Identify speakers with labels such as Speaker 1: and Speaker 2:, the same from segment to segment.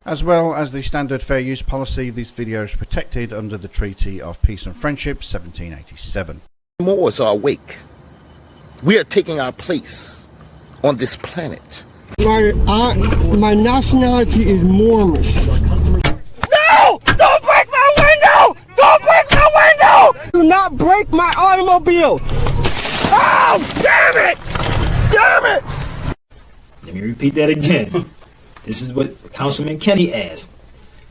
Speaker 1: As well as the standard fair use policy, this video is protected under the Treaty of Peace and Friendship 1787.
Speaker 2: Moors are awake. We are taking our place on this planet.
Speaker 3: My nationality is Moorish.
Speaker 4: No! Don't break my window! Don't break my window!
Speaker 3: Do not break my automobile!
Speaker 4: Oh, damn it! Damn it!
Speaker 5: Let me repeat that again. This is what Councilman Kenny asked.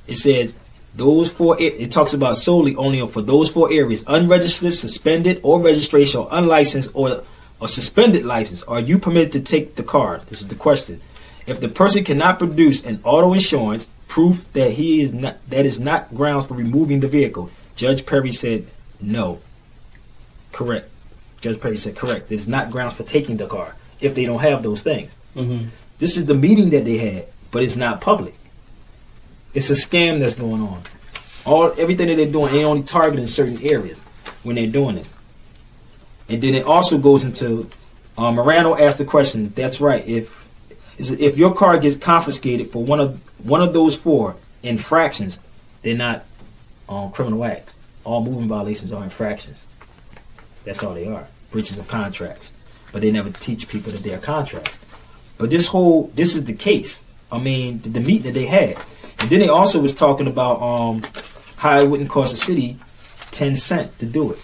Speaker 5: It says, it talks about solely only for those 4 areas: unregistered, suspended, or registration, or unlicensed, or suspended license. Are you permitted to take the car? This is the question. If the person cannot produce an auto insurance proof that is not grounds for removing the vehicle. Judge Perry said no. Correct. Judge Perry said correct. There's not grounds for taking the car if they don't have those things. This is the meeting that they had, but it's not public. It's a scam that's going on. Everything that they're doing, they only targeting certain areas when they're doing this. And then it also goes into Morano asked the question. That's right. If your car gets confiscated for one of those 4 infractions, they're not criminal acts. All moving violations are infractions. That's all they are. Breaches of contracts. But they never teach people that they are contracts. But this is the case. I mean, the meeting that they had. And then they also was talking about how it wouldn't cost the city 10 cents to do it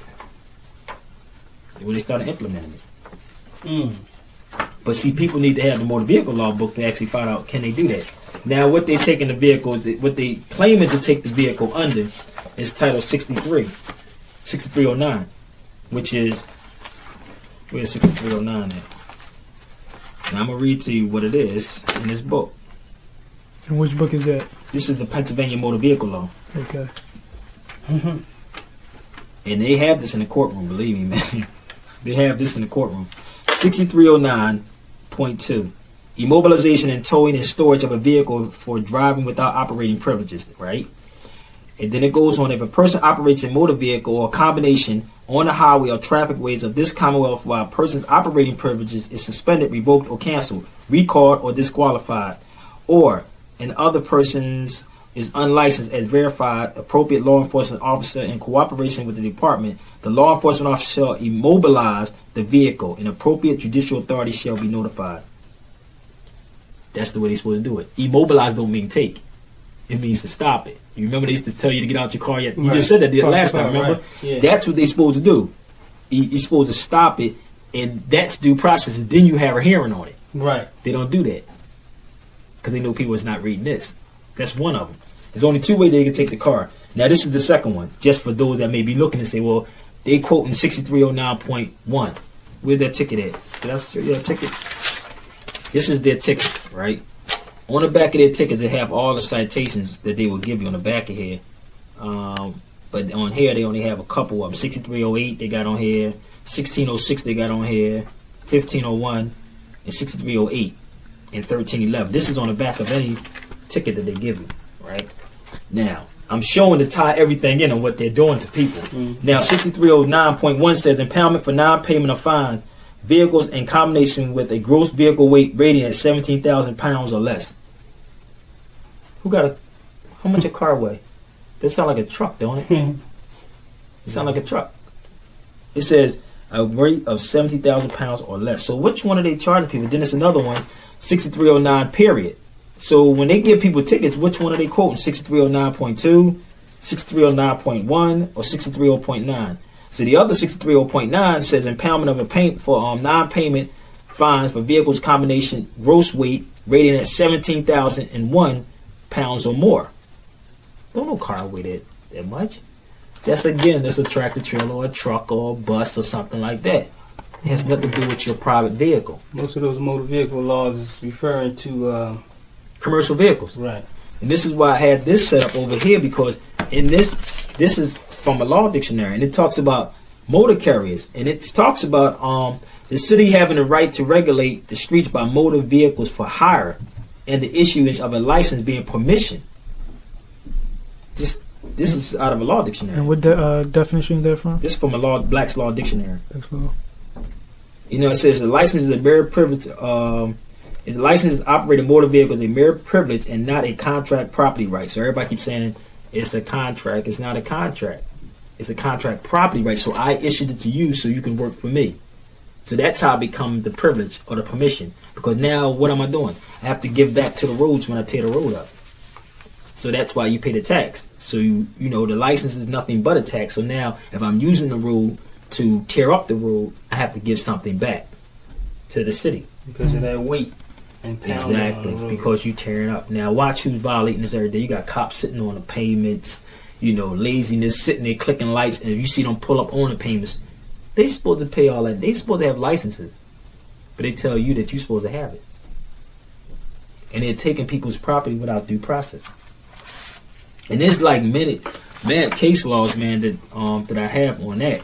Speaker 5: when they started implementing it. But see, people need to have the motor vehicle law book to actually find out, can they do that? Now, what they're taking the vehicle, what they claiming to take the vehicle under is Title 6309, which is, where's 6309 at? Now, I'm going to read to you what it is in this book.
Speaker 6: And which book is that? This
Speaker 5: is the Pennsylvania Motor Vehicle Law.
Speaker 6: Okay.
Speaker 5: And they have this in the courtroom, believe me, man. They have this in the courtroom. 6309.2. Immobilization and towing and storage of a vehicle for driving without operating privileges, right? And then it goes on, if a person operates a motor vehicle or a combination on the highway or traffic ways of this Commonwealth while a person's operating privileges is suspended, revoked, or canceled, recalled, or disqualified, or an other person's is unlicensed as verified, appropriate law enforcement officer in cooperation with the department, the law enforcement officer shall immobilize the vehicle, and appropriate judicial authority shall be notified. That's the way they're supposed to do it. Immobilize don't mean take. It means to stop it. You remember they used to tell you to get out your car yet? You just said that last time, remember?
Speaker 6: Right. Yeah.
Speaker 5: That's what they're supposed to do. You're supposed to stop it, and that's due process, and then you have a hearing on it.
Speaker 6: Right.
Speaker 5: They don't do that because they know people is not reading this. That's one of them. There's only 2 ways they can take the car. Now, this is the second one, just for those that may be looking and say, well, they quoting 6309.1. Where's that ticket at? Did I show you that ticket? This is their tickets, right? On the back of their tickets, they have all the citations that they will give you on the back of here. But on here, they only have a couple of them. 6308 they got on here. 1606 they got on here. 1501 and 6308 and 1311. This is on the back of any ticket that they give you, right? Now, I'm showing to tie everything in on what they're doing to people. Now, 6309.1 says impoundment for non-payment of fines, vehicles in combination with a gross vehicle weight rating at 17,000 pounds or less. How much a car weigh? That sound like a truck, don't it? It sound like a truck. It says a weight of 70,000 pounds or less. So which one are they charging people? Then there's another one, 6309 period. So when they give people tickets, which one are they quoting? 6309.2, 6309.1, or 630.9? So the other 630.9 says impoundment of a payment for non-payment fines for vehicles combination gross weight rated at 17,001 pounds or more. Don't no car weigh that much. That's a tractor trailer or a truck or a bus or something like that. It has nothing to do with your private vehicle.
Speaker 6: Most of those motor vehicle laws is referring to
Speaker 5: commercial vehicles.
Speaker 6: Right.
Speaker 5: And this is why I had this set up over here, because in this is from a law dictionary, and it talks about motor carriers, and it talks about the city having the right to regulate the streets by motor vehicles for hire, and the issuance of a license being permission. This is out of a law dictionary.
Speaker 6: And what definition is that from?
Speaker 5: This is from a Black's Law Dictionary.
Speaker 6: That's cool.
Speaker 5: You know, it says the license is a very privilege. The license to operate a motor vehicle is a mere privilege and not a contract property right. So everybody keeps saying it's a contract. It's not a contract. It's a contract property right. So I issued it to you so you can work for me. So that's how I become the privilege or the permission. Because now what am I doing? I have to give back to the roads when I tear the road up. So that's why you pay the tax. So you know the license is nothing but a tax. So now if I'm using the road to tear up the road, I have to give something back to the city.
Speaker 6: Because of that weight.
Speaker 5: Exactly, because you tearing up. Now watch who's violating this every day. You got cops sitting on the pavements, laziness, sitting there clicking lights, and if you see them pull up on the pavements, they supposed to pay all that. They supposed to have licenses, but they tell you that you're supposed to have it, and they're taking people's property without due process. And there's like many case laws, man, that I have on that.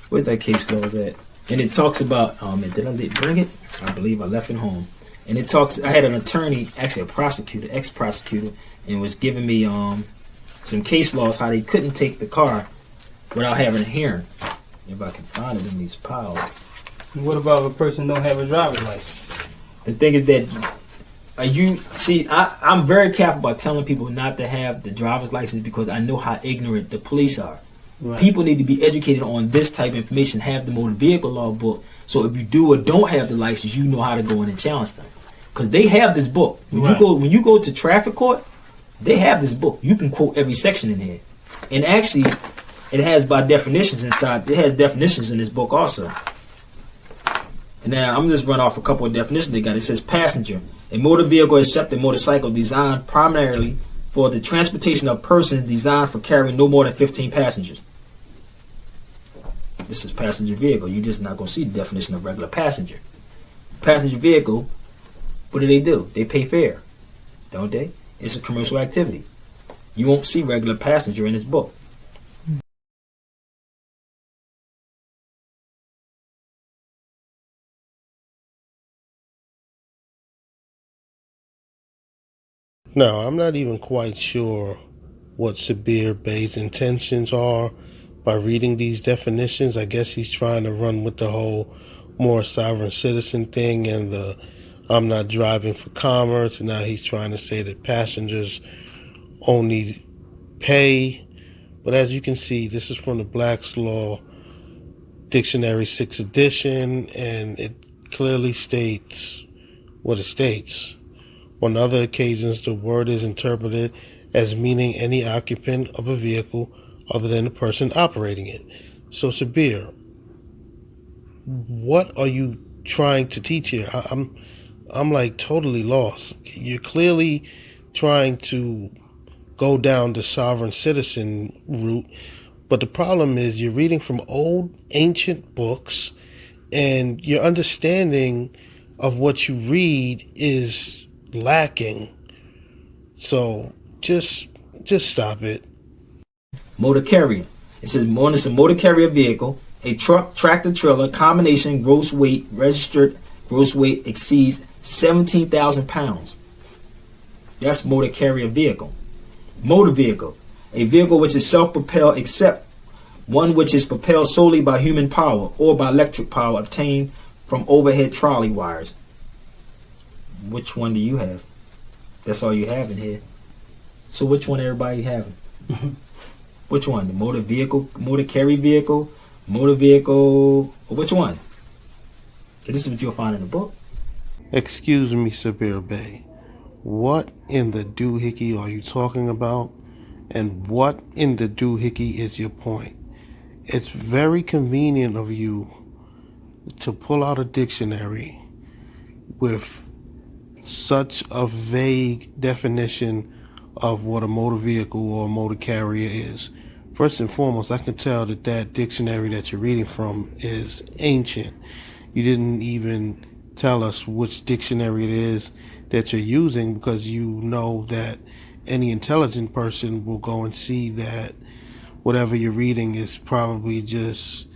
Speaker 5: Where's that case laws at? And it talks about did I bring it? I believe I left it home. And it talks, I had an attorney, actually a prosecutor, ex-prosecutor, and was giving me some case laws how they couldn't take the car without having a hearing. If I can find it in these piles.
Speaker 6: And what about if a person don't have a driver's license?
Speaker 5: The thing is that I'm very careful about telling people not to have the driver's license because I know how ignorant the police are. Right. People need to be educated on this type of information, have the motor vehicle law book, so if you do or don't have the license, you know how to go in and challenge them. Because they have this book. When you go to traffic court, they have this book. You can quote every section in here. And actually, it has by definitions inside. It has definitions in this book also. And now, I'm just run off a couple of definitions they got. It says passenger. A motor vehicle except a motorcycle designed primarily for the transportation of persons designed for carrying no more than 15 passengers. This is passenger vehicle. You're just not going to see the definition of regular passenger. Passenger vehicle, what do? They pay fare, don't they? It's a commercial activity. You won't see regular passenger in this book.
Speaker 7: No, I'm not even quite sure what Sabir Bey's intentions are by reading these definitions. I guess he's trying to run with the whole more sovereign citizen thing and the I'm not driving for commerce, and now he's trying to say that passengers only pay. But as you can see, this is from the Black's Law Dictionary 6th edition, and it clearly states what it states. On other occasions, the word is interpreted as meaning any occupant of a vehicle other than the person operating it. So, Sabir, what are you trying to teach here? I'm like totally lost. You're clearly trying to go down the sovereign citizen route, but the problem is you're reading from old, ancient books, and your understanding of what you read is lacking. So just stop it.
Speaker 5: Motor carrier. It says one is a motor carrier vehicle, a truck, tractor, trailer, combination gross weight, registered gross weight exceeds 17,000 pounds. That's motor carrier vehicle. Motor vehicle. A vehicle which is self-propelled except one which is propelled solely by human power or by electric power obtained from overhead trolley wires. Which one do you have? That's all you have in here. So which one everybody having? Which one? The motor vehicle, motor carry vehicle, motor vehicle, or which one? So this is what you'll find in the book.
Speaker 7: Excuse me, Sabir Bey. What in the doohickey are you talking about? And what in the doohickey is your point? It's very convenient of you to pull out a dictionary with such a vague definition of what a motor vehicle or a motor carrier is. First and foremost, I can tell that that dictionary that you're reading from is ancient. You didn't even tell us which dictionary it is that you're using, because you know that any intelligent person will go and see that whatever you're reading is probably just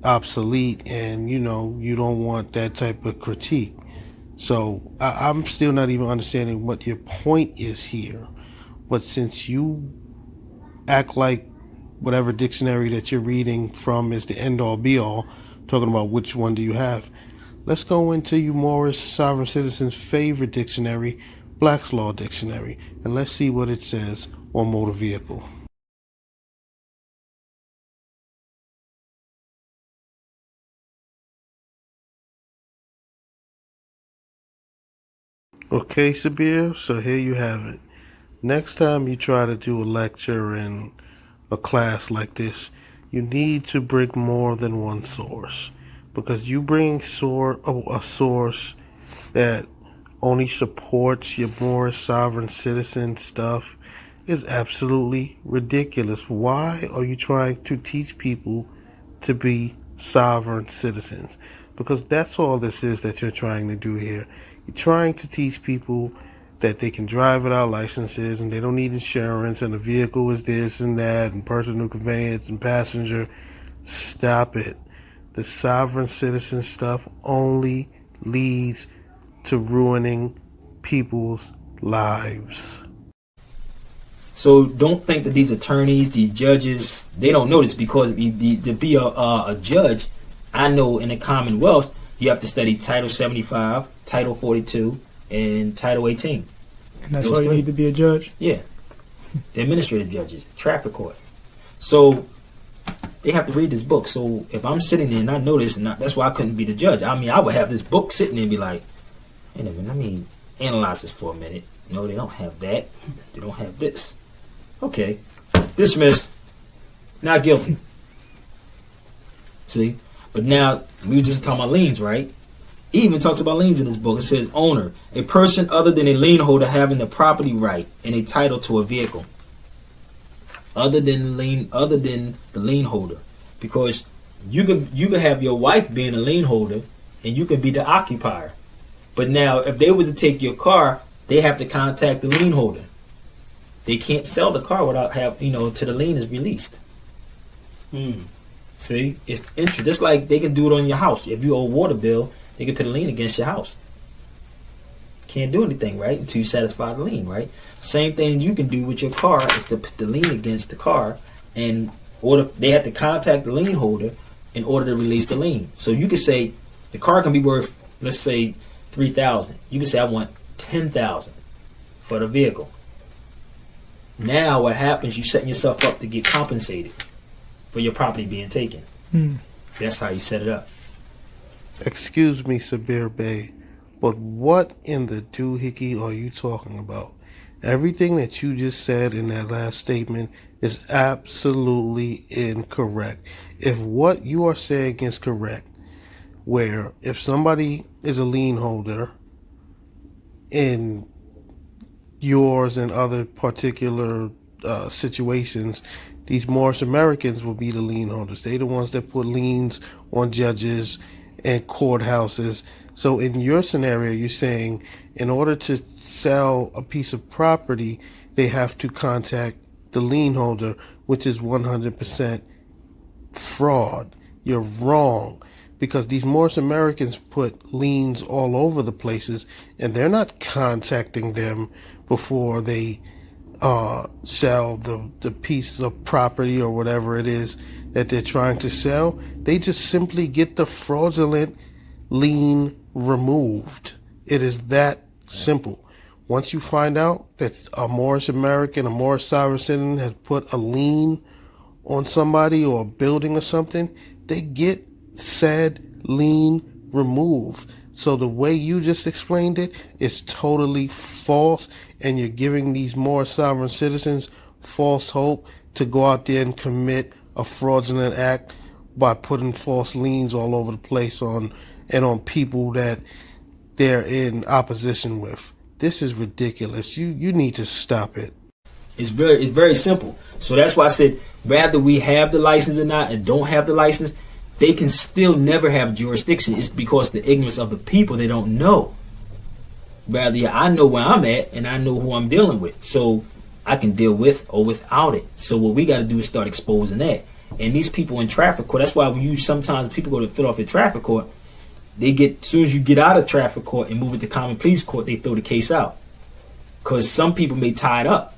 Speaker 7: obsolete, and you don't want that type of critique. So I'm still not even understanding what your point is here. But since you act like whatever dictionary that you're reading from is the end all be all, talking about which one do you have, Let's go into you Moorish sovereign citizens' favorite dictionary, Black's Law Dictionary, and let's see what it says on motor vehicle. Okay, Sabir, so here you have it. Next time you try to do a lecture in a class like this, you need to bring more than one source. Because you bring a source that only supports your Moorish sovereign citizen stuff is absolutely ridiculous. Why are you trying to teach people to be sovereign citizens? Because that's all this is that you're trying to do here. You're trying to teach people that they can drive without licenses and they don't need insurance and the vehicle is this and that and personal conveyance and passenger. Stop it. The sovereign citizen stuff only leads to ruining people's lives.
Speaker 5: So don't think that these attorneys, these judges, they don't know this, because to be a judge, I know in the Commonwealth, you have to study Title 75, Title 42, and Title 18.
Speaker 6: And that's why you need to be a judge?
Speaker 5: Yeah. The administrative judges, traffic court. So they have to read this book. So if I'm sitting there and I know this, and that's why I couldn't be the judge. I mean, I would have this book sitting there and be like, wait a minute, let me analyze this for a minute. No, they don't have that. They don't have this. Okay. Dismissed. Not guilty. See? But now, we were just talking about liens, right? He even talks about liens in this book. It says, owner, a person other than a lien holder having the property right and a title to a vehicle. Other than the lien holder. Because you could have your wife being a lien holder and you could be the occupier. But now, if they were to take your car, they have to contact the lien holder. They can't sell the car without till the lien is released. See, it's interesting. Just like they can do it on your house. If you owe a water bill, they can put a lien against your house. Can't do anything, right, until you satisfy the lien, right? Same thing you can do with your car is to put the lien against the car, and they have to contact the lien holder in order to release the lien. So you could say the car can be worth, let's say, $3,000. You can say I want $10,000 for the vehicle. Now what happens? You're setting yourself up to get compensated for your property being taken. That's how you set it up.
Speaker 7: Excuse me, Sabir Bey, but what in the doohickey are you talking about? Everything that you just said in that last statement is absolutely incorrect. If what you are saying is correct, where if somebody is a lien holder in yours and other particular situations, these Moorish Americans will be the lien holders. They the ones that put liens on judges and courthouses. So in your scenario, you're saying in order to sell a piece of property, they have to contact the lien holder, which is 100% fraud. You're wrong, because these Moorish Americans put liens all over the places, and they're not contacting them before they sell the piece of property or whatever it is that they're trying to sell. They just simply get the fraudulent lien removed. It is that simple. Once you find out that a Moorish American, a Moorish sovereign citizen has put a lien on somebody or a building or something, they get said lien removed. So the way you just explained it is totally false, and you're giving these Moorish sovereign citizens false hope to go out there and commit a fraudulent act by putting false liens all over the place on people that they're in opposition with. This is ridiculous. You need to stop it.
Speaker 5: It's very simple. So that's why I said, whether we have the license or not and don't have the license, they can still never have jurisdiction. It's because the ignorance of the people, they don't know. Rather, I know where I'm at and I know who I'm dealing with, so I can deal with or without it. So what we got to do is start exposing that. And these people in traffic court, that's why sometimes people go to Philadelphia traffic court, they get, as soon as you get out of traffic court and move it to common pleas court, they throw the case out. Because some people may tie it up.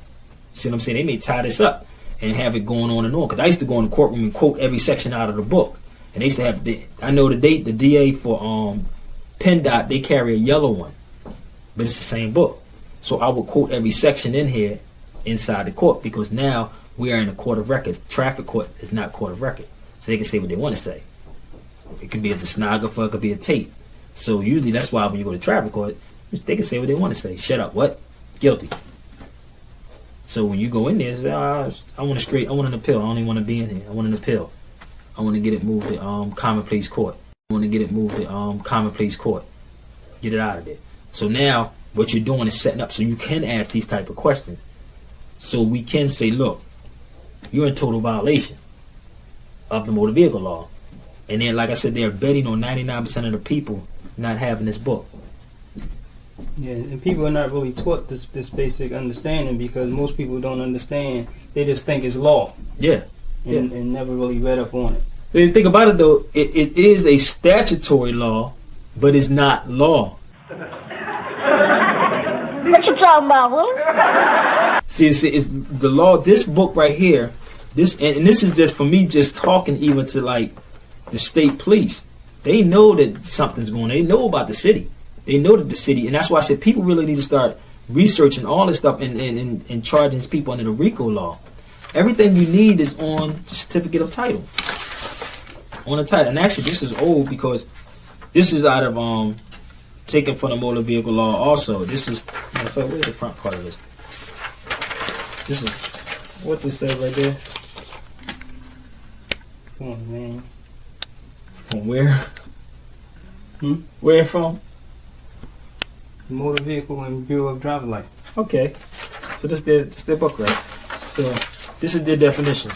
Speaker 5: See what I'm saying? They may tie this up and have it going on and on. Because I used to go in the courtroom and quote every section out of the book. And they used to have, I know the DA for PennDOT, they carry a yellow one, but it's the same book. So I will quote every section in here inside the court, because now we are in a court of records. Traffic court is not court of record, so they can say what they want to say. It could be a stenographer, it could be a tape. So usually that's why when you go to traffic court, they can say what they want to say. Shut up, what? Guilty. So when you go in there, say, I want an appeal. I don't even want to be in here. I want an appeal. I want to get it moved to common pleas court. I want to get it moved to common pleas court. Get it out of there. So now what you're doing is setting up so you can ask these type of questions. So we can say, look, you're in total violation of the motor vehicle law. And then, like I said, they're betting on 99% of the people not having this book.
Speaker 6: Yeah, and people are not really taught this basic understanding, because most people don't understand. They just think it's law.
Speaker 5: Yeah.
Speaker 6: And never really read up on it.
Speaker 5: If you think about it, though, it is a statutory law, but it's not law.
Speaker 8: What you talking about, Willis?
Speaker 5: See, it's the law. This book right here, and this is just for me, just talking even to like the state police. They know that something's going on. They know about the city. They know that the city, and that's why I said people really need to start researching all this stuff and charging people under the RICO law. Everything you need is on the certificate of title. On the title. And actually, this is old because this is out of taken from the motor vehicle law also. This is, where's the front part of this? This is, what this says right there?
Speaker 6: Come on, man.
Speaker 5: From where? Where from?
Speaker 6: Motor Vehicle and Bureau of Driver License.
Speaker 5: Okay. So this is their book, right? So this is their definition.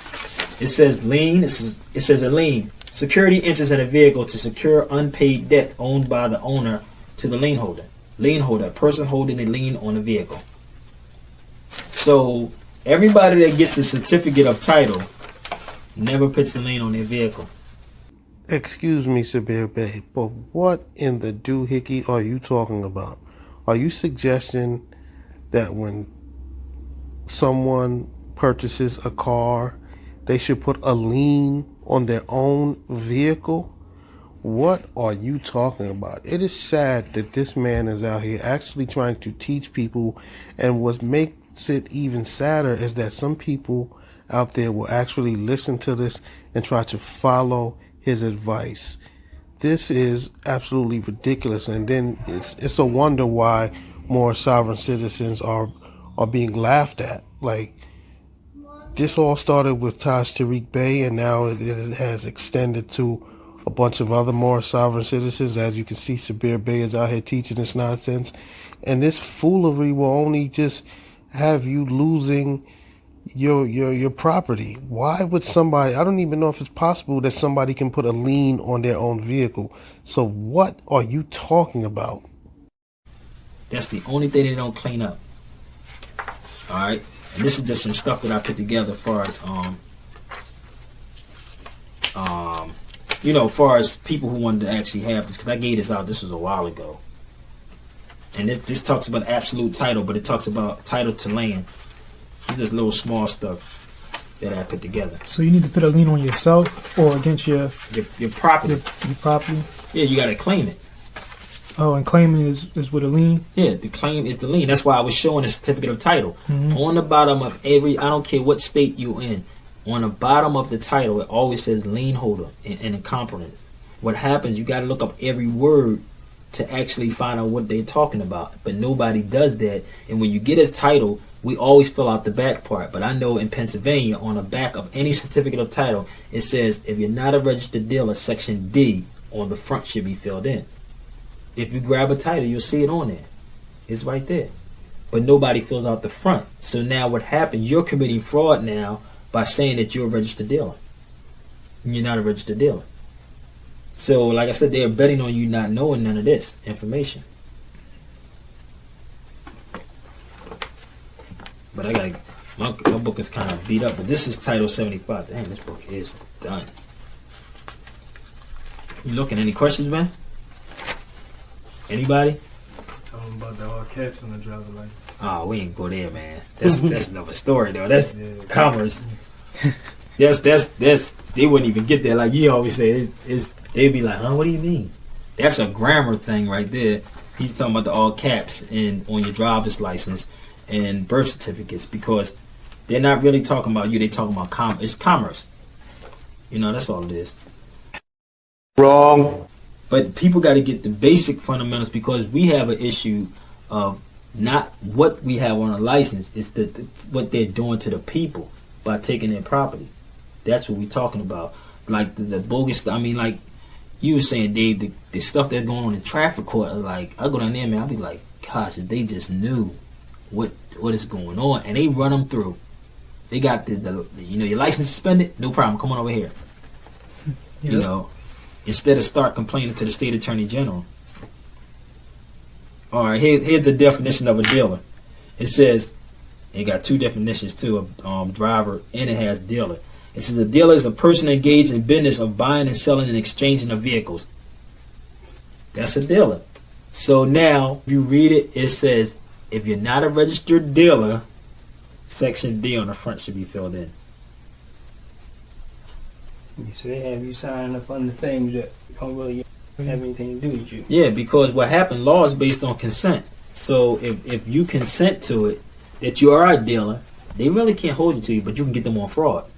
Speaker 5: It says lien. It says a lien. Security enters in a vehicle to secure unpaid debt owned by the owner to the lien holder. Lien holder, a person holding a lien on a vehicle. So everybody that gets a certificate of title never puts a lien on their vehicle.
Speaker 7: Excuse me, Sabir Bey, but what in the doohickey are you talking about? Are you suggesting that when someone purchases a car, they should put a lien on their own vehicle? What are you talking about? It is sad that this man is out here actually trying to teach people, and what makes it even sadder is that some people out there will actually listen to this and try to follow his advice. This is absolutely ridiculous, and then it's a wonder why more sovereign citizens are being laughed at. Like, this all started with Taj Tariq Bey, and now it has extended to a bunch of other more sovereign citizens. As you can see, Sabir Bey is out here teaching this nonsense, and this foolery will only just have you losing your property. Why would somebody, I don't even know if it's possible that somebody can put a lien on their own vehicle. So what are you talking about?
Speaker 5: That's the only thing they don't clean up. Alright? And this is just some stuff that I put together as far as as far as people who wanted to actually have this, because I gave this out, this was a while ago. And this talks about absolute title, but it talks about title to land. It's just little small stuff that I put together.
Speaker 9: So you need to put a lien on yourself or against your
Speaker 5: property.
Speaker 9: Your property?
Speaker 5: Yeah, you got to claim it.
Speaker 9: Oh, and claiming is with a lien?
Speaker 5: Yeah, the claim is the lien. That's why I was showing the certificate of title. On the bottom of every, I don't care what state you're in, on the bottom of the title, it always says lien holder and a component. What happens, you got to look up every word to actually find out what they're talking about. But nobody does that. And when you get a title, we always fill out the back part. But I know in Pennsylvania, on the back of any certificate of title, it says, if you're not a registered dealer, section D on the front should be filled in. If you grab a title, you'll see it on there. It's right there. But nobody fills out the front. So now what happens, you're committing fraud now by saying that you're a registered dealer. And you're not a registered dealer. So, like I said, they're betting on you not knowing none of this information. But I got my book is kind of beat up, but this is Title 75. Dang, this book is done. You looking? Any questions, man? Anybody?
Speaker 6: Tell them about the all caps on the driver license.
Speaker 5: Oh, we ain't go there, man. That's another story, though. That's commerce. That's they wouldn't even get there. Like you always say, they'd be like, huh? What do you mean? That's a grammar thing right there. He's talking about the all caps on your driver's license and birth certificates, because they're not really talking about you. They're talking about it's commerce. You know, that's all it is.
Speaker 4: Wrong.
Speaker 5: But people got to get the basic fundamentals, because we have an issue of not what we have on a license, it's what they're doing to the people by taking their property. That's what we're talking about. Like the bogus, I mean, like you were saying, Dave, the stuff that's going on in traffic court, like, I go down there, man, I'll be like, gosh, if they just knew what is going on, and they run them through. They got the you know, your license suspended, no problem, come on over here. Yep. You know, instead of start complaining to the state attorney general. All right, here's the definition of a dealer. It says, it got two definitions too, of driver, and it has dealer. It says a dealer is a person engaged in business of buying and selling and exchanging of vehicles. That's a dealer. So now, if you read it, it says, if you're not a registered dealer, section D on the front should be filled in.
Speaker 6: So they have you signing up on the things that don't really have anything to do with you.
Speaker 5: Yeah, because what happened, law is based on consent. So if you consent to it, that you are a dealer, they really can't hold you to you, but you can get them on fraud,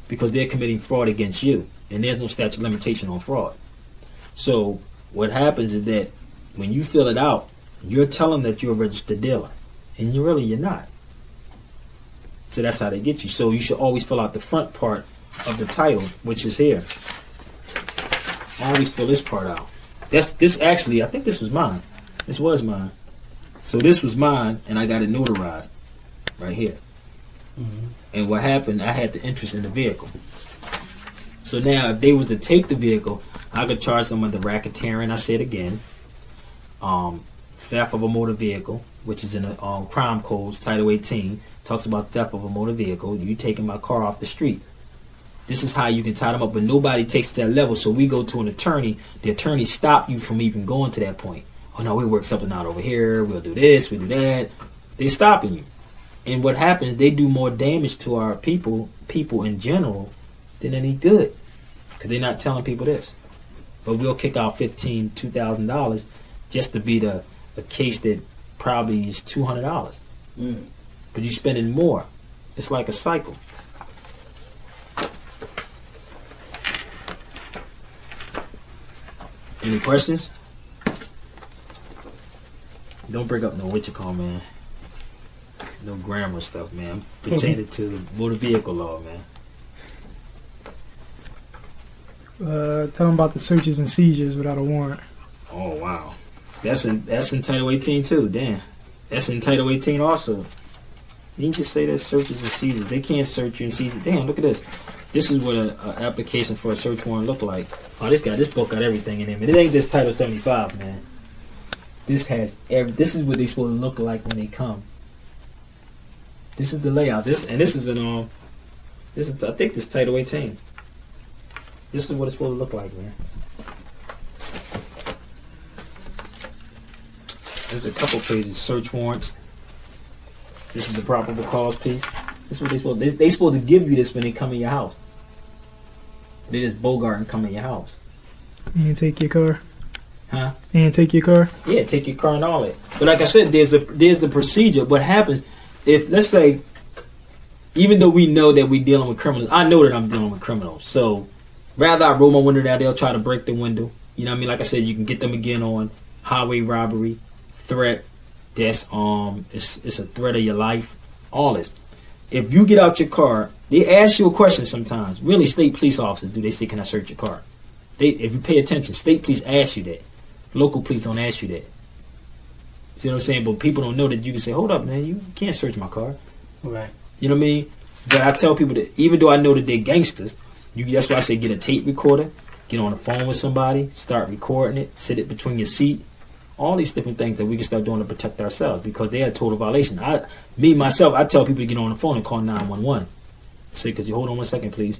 Speaker 5: because they're committing fraud against you, and there's no statute of limitation on fraud. So what happens is that when you fill it out, you're telling that you're a registered dealer, and you're not. So that's how they get you. So you should always fill out the front part of the title, which is here. Always fill this part out. This actually, I think this was mine. This was mine. So this was mine, and I got it notarized right here. Mm-hmm. And what happened, I had the interest in the vehicle. So now, if they was to take the vehicle, I could charge them under racketeering. I say it again. Theft of a motor vehicle, which is in the crime codes, Title 18, talks about theft of a motor vehicle. You taking my car off the street. This is how you can tie them up, but nobody takes that level. So we go to an attorney. The attorney stop you from even going to that point. Oh no, we work something out over here. We'll do this. We'll do that. They're stopping you. And what happens? They do more damage to our people in general, than any good, because they're not telling people this. But we'll kick out $2,000 just to beat a case that probably is $200. But you're spending more. It's like a cycle. Any questions? Don't bring up no man. No grammar stuff, man. Pertaining to motor vehicle law, man.
Speaker 9: Tell them about the searches and seizures without a warrant.
Speaker 5: Oh wow, that's in Title 18 too. Damn, that's in Title 18 also. You can just say that searches and seizures. They can't search you and seize you. Damn, look at this. This is what an application for a search warrant look like. Oh, this book got everything in it. But it ain't this Title 75, man. This has this is what they supposed to look like when they come. This is the layout. This is an I think this is Title 18. This is what it's supposed to look like, man. There's a couple pages. Search warrants. This is the probable cause piece. This is what they supposed to give you this when they come in your house. They just bogart and come in your house.
Speaker 9: And take your car.
Speaker 5: Huh?
Speaker 9: And take your car.
Speaker 5: Yeah, take your car and all that. But like I said, there's a procedure. What happens if, let's say, even though we know that we're dealing with criminals, I know that I'm dealing with criminals. So rather I roll my window down, they'll try to break the window. You know what I mean? Like I said, you can get them again on highway robbery, threat. That's it's a threat of your life. All this. If you get out your car, they ask you a question sometimes. Really, state police officers do. They say, "Can I search your car?" If you pay attention, state police ask you that. Local police don't ask you that. See what I'm saying? But people don't know that you can say, "Hold up, man, you can't search my car."
Speaker 6: Right.
Speaker 5: You know what I mean? But I tell people that even though I know that they're gangsters, that's why I say get a tape recorder, get on the phone with somebody, start recording it, sit it between your seat. All these different things that we can start doing to protect ourselves, because they're a total violation. Myself, I tell people to get on the phone and call 911. Say, could you hold on 1 second, please?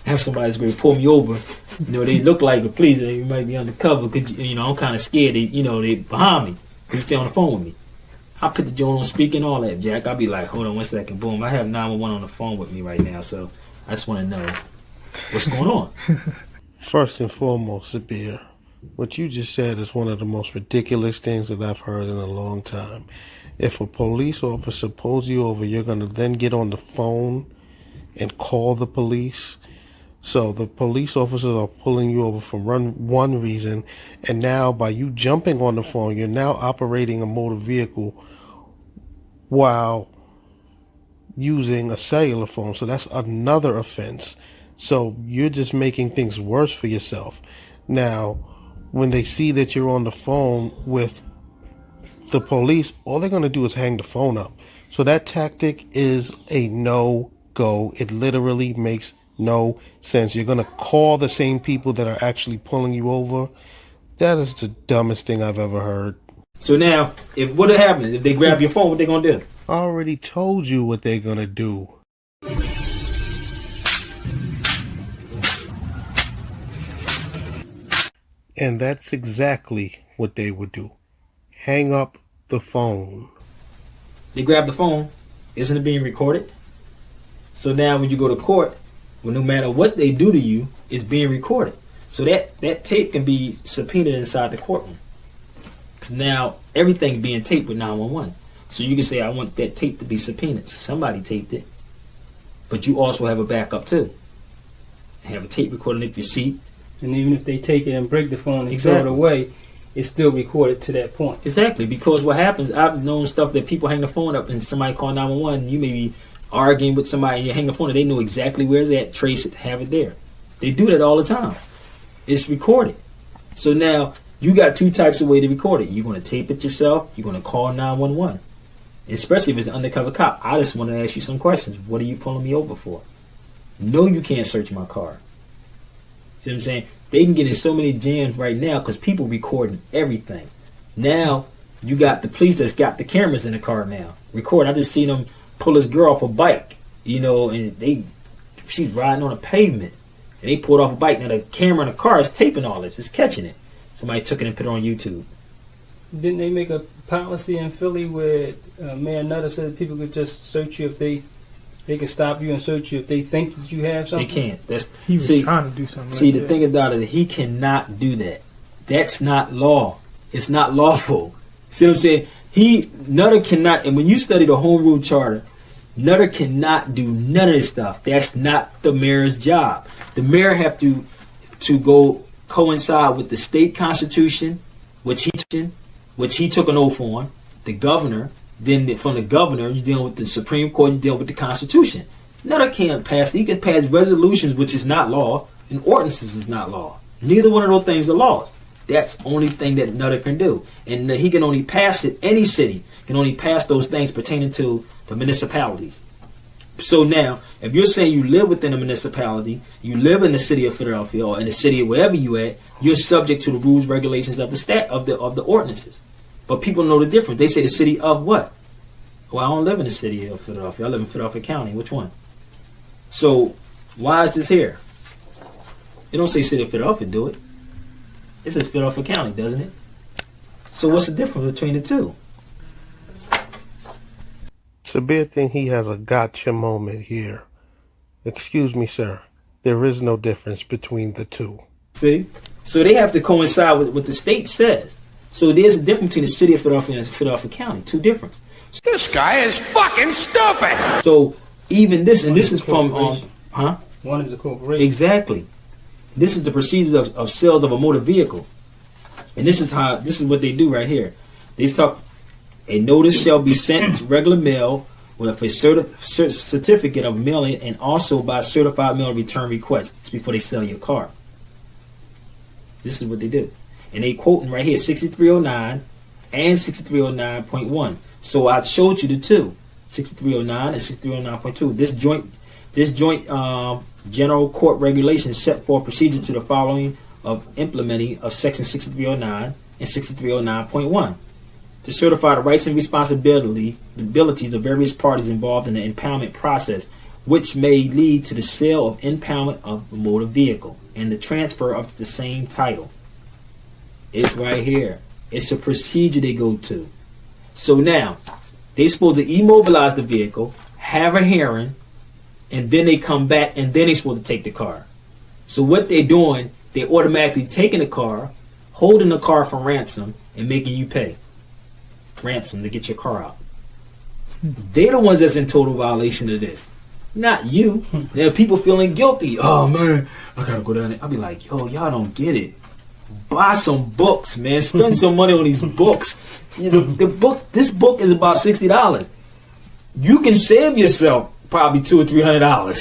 Speaker 5: Have somebody's going to pull me over. You know, they look like the police. They might be undercover. I'm kind of scared. They behind me. Could you stay on the phone with me? I put the joint on speaker and all that, Jack. I'll be like, hold on 1 second. Boom. I have 911 on the phone with me right now, so I just want to know what's going on.
Speaker 7: First and foremost, Sabir, What you just said is one of the most ridiculous things that I've heard in a long time. If a police officer pulls you over, you're going to then get on the phone and call the police. So the police officers are pulling you over for one reason, and now by you jumping on the phone, you're now operating a motor vehicle while using a cellular phone. So that's another offense. So you're just making things worse for yourself. Now, when they see that you're on the phone with the police, all they're going to do is hang the phone up. So that tactic is a no-go. It literally makes no sense. You're going to call the same people that are actually pulling you over. That is the dumbest thing I've ever heard.
Speaker 5: So now, if what happens if they grab your phone, what they going to do?
Speaker 7: I already told you what they're going to do. And that's exactly what they would do. Hang up the phone.
Speaker 5: They grab the phone. Isn't it being recorded? So now when you go to court, well, no matter what they do to you, it's being recorded. So that tape can be subpoenaed inside the courtroom. Now everything being taped with 911. So you can say, I want that tape to be subpoenaed. Somebody taped it. But you also have a backup too. Have a tape recording if you see.
Speaker 6: And even if they take it and break the phone and throw it away, it's still recorded to that point.
Speaker 5: Exactly, because what happens, I've known stuff that people hang the phone up and somebody call 911, and you may be arguing with somebody and you hang the phone and they know exactly where it's at, trace it, have it there. They do that all the time. It's recorded. So now, you got two types of way to record it. You're going to tape it yourself, you're going to call 911. Especially if it's an undercover cop. I just want to ask you some questions. What are you pulling me over for? No, you can't search my car. See what I'm saying? They can get in so many jams right now because people recording everything. Now, you got the police that's got the cameras in the car now. Record. I just seen them pull this girl off a bike, you know, and she's riding on a pavement. And they pulled off a bike. Now, the camera in the car is taping all this. It's catching it. Somebody took it and put it on YouTube.
Speaker 6: Didn't they make a policy in Philly where Mayor Nutter said people could just search you if they can stop you and search you if they think that you have something?
Speaker 5: They can't.
Speaker 9: He was trying to do something.
Speaker 5: See, the thing about it, he cannot do that. That's not law. It's not lawful. See what I'm saying? Nutter cannot, and when you study the Home Rule Charter, Nutter cannot do none of this stuff. That's not the mayor's job. The mayor have to go coincide with the state constitution, which he took an oath on, the governor. Then from the governor, you're dealing with the Supreme Court, you're dealing with the Constitution. Nutter can't pass. He can pass resolutions, which is not law, and ordinances is not law. Neither one of those things are laws. That's the only thing that Nutter can do. And he can only pass it, any city can only pass those things pertaining to the municipalities. So now, if you're saying you live within a municipality, you live in the city of Philadelphia or in the city of wherever you at, you're subject to the rules, regulations of the ordinances. But people know the difference. They say the city of what? Well, I don't live in the city of Philadelphia. I live in Philadelphia County. Which one? So, why is this here? It don't say city of Philadelphia, do it? It says Philadelphia County, doesn't it? So what's the difference between the two?
Speaker 7: Sabir thinks he has a gotcha moment here. Excuse me, sir. There is no difference between the two.
Speaker 5: See? So they have to coincide with what the state says. So there's a difference between the city of Philadelphia and Philadelphia County. Two differences.
Speaker 4: This guy is fucking stupid!
Speaker 5: So even this, and this is from,
Speaker 6: One is a corporation.
Speaker 5: Exactly. This is the procedures of sales of a motor vehicle. And this is what they do right here. They talk, a notice shall be sent to regular mail with a certificate of mailing and also by certified mail return request. It's before they sell your car. This is what they do. And they quoting right here 6309 and 6309.1. So I showed you the two, 6309 and 6309.2. This joint general court regulation set for procedures to the following of implementing of section 6309 and 6309.1 to certify the rights and responsibilities of various parties involved in the impoundment process, which may lead to the sale of impoundment of a motor vehicle and the transfer of the same title. It's right here. It's a procedure they go to. So now, they're supposed to immobilize the vehicle, have a hearing, and then they come back, and then they're supposed to take the car. So what they're doing, they're automatically taking the car, holding the car for ransom and making you pay ransom to get your car out. They're the ones that's in total violation of this, not you. There are people feeling guilty. Oh man, I gotta go down there. I'll be like, yo, y'all don't get it. Buy some books, man. Spend some money on these books. This book is about $60. You can save yourself probably $200 or $300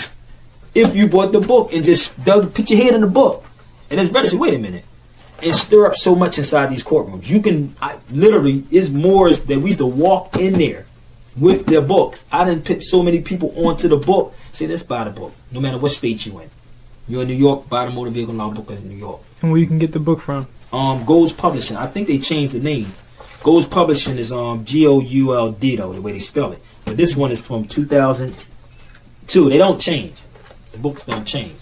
Speaker 5: if you bought the book and just put your head in the book and it's better. Wait a minute, and stir up so much inside these courtrooms. You can literally, it's Moors that we used to walk in there with their books. I didn't put so many people onto the book. Say, let's buy the book, no matter what state you in. You're in New York, buy the motor vehicle law book in New York.
Speaker 9: And where you can get the book from?
Speaker 5: Gold's Publishing. I think they changed the names. Gold's Publishing is G-O-U-L-D though, the way they spell it. But this one is from 2002. They don't change. The books don't change.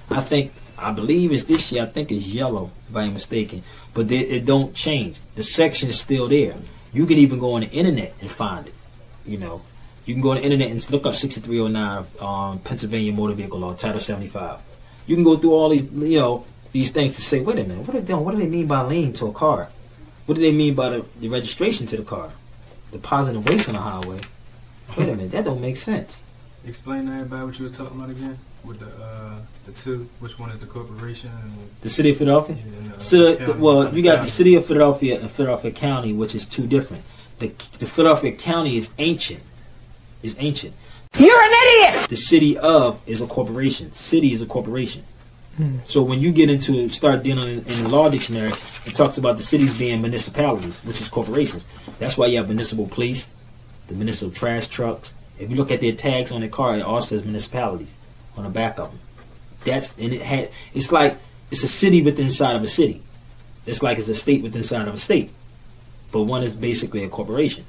Speaker 5: I believe it's this year. I think it's yellow, if I ain't mistaken. But it don't change. The section is still there. You can even go on the internet and find it. You know, you can go on the internet and look up 6309 Pennsylvania Motor Vehicle Law, Title 75. You can go through all these, these things to say, wait a minute, what are they doing? What do they mean by lien to a car? What do they mean by the registration to the car? Depositing waste on the highway. Wait a minute, that don't make sense.
Speaker 10: Explain to everybody what you were talking about again with the two. Which one is the corporation? And
Speaker 5: the city of Philadelphia. You got the city of Philadelphia and Philadelphia County, which is two different. The Philadelphia County is ancient. You're an idiot. The city of is a corporation. City is a corporation. So when you start dealing in the law dictionary, it talks about the cities being municipalities, which is corporations. That's why you have municipal police, the municipal trash trucks. If you look at their tags on their car, it all says municipalities on the back of them. It's like it's a city within inside of a city. It's like it's a state within inside of a state. But one is basically a corporation.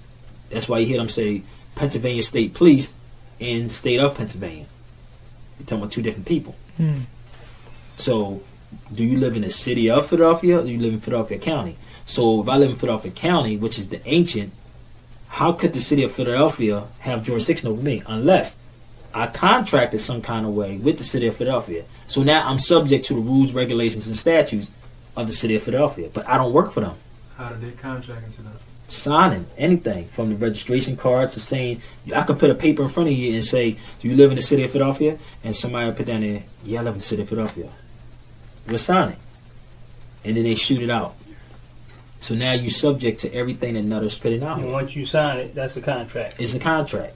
Speaker 5: That's why you hear them say Pennsylvania State Police and State of Pennsylvania. You're talking about two different people. So, do you live in the city of Philadelphia or do you live in Philadelphia County? So, if I live in Philadelphia County, which is the ancient, how could the city of Philadelphia have jurisdiction over me unless I contracted some kind of way with the city of Philadelphia? So now I'm subject to the rules, regulations, and statutes of the city of Philadelphia, but I don't work for them.
Speaker 10: How did they contract into that?
Speaker 5: Signing anything from the registration card to saying, I could put a paper in front of you and say, do you live in the city of Philadelphia? And somebody will put down there, yeah, I live in the city of Philadelphia. We'll sign it. And then they shoot it out. So now you're subject to everything that Nutter's putting out.
Speaker 6: And once you sign it, that's a contract.
Speaker 5: It's a contract.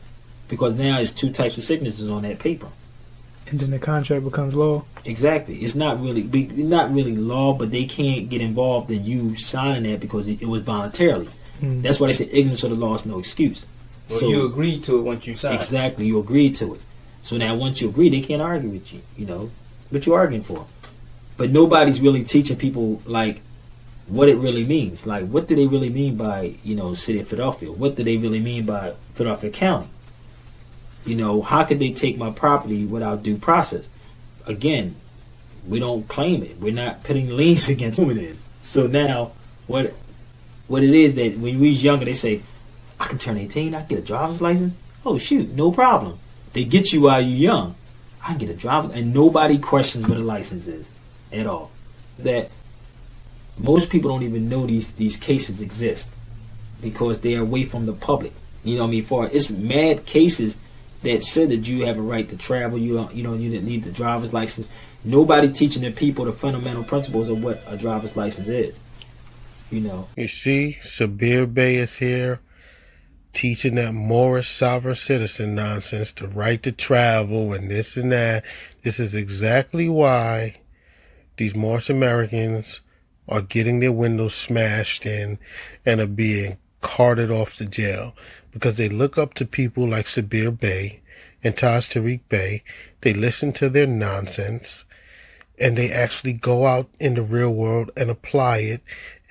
Speaker 5: Because now there's two types of signatures on that paper.
Speaker 9: And then the contract becomes law.
Speaker 5: Exactly. It's not really law, but they can't get involved in you signing that because it was voluntarily. That's why they say ignorance of the law is no excuse.
Speaker 6: Well, so you agreed to it once you signed.
Speaker 5: Exactly. You agreed to it. So now once you agree, they can't argue with you. What you're arguing for. But nobody's really teaching people like what it really means. Like, what do they really mean by city of Philadelphia? What do they really mean by Philadelphia County? How could they take my property without due process? Again, we don't claim it. We're not putting liens against whom it is. So now, what it is that when we was younger, they say, I can turn 18, I can get a driver's license. Oh shoot, no problem. They get you while you're young. I can get a driver's, and nobody questions what a license is at all. That most people don't even know these cases exist because they are away from the public. It's mad cases that said that you have a right to travel. You didn't need the driver's license. Nobody teaching the people the fundamental principles of what a driver's license is.
Speaker 7: You see, Sabir Bey is here teaching that Moorish sovereign citizen nonsense, the right to travel and this and that. This is exactly why these Moorish Americans are getting their windows smashed in and are being carted off to jail because they look up to people like Sabir Bey and Taj Tariq Bey. They listen to their nonsense and they actually go out in the real world and apply it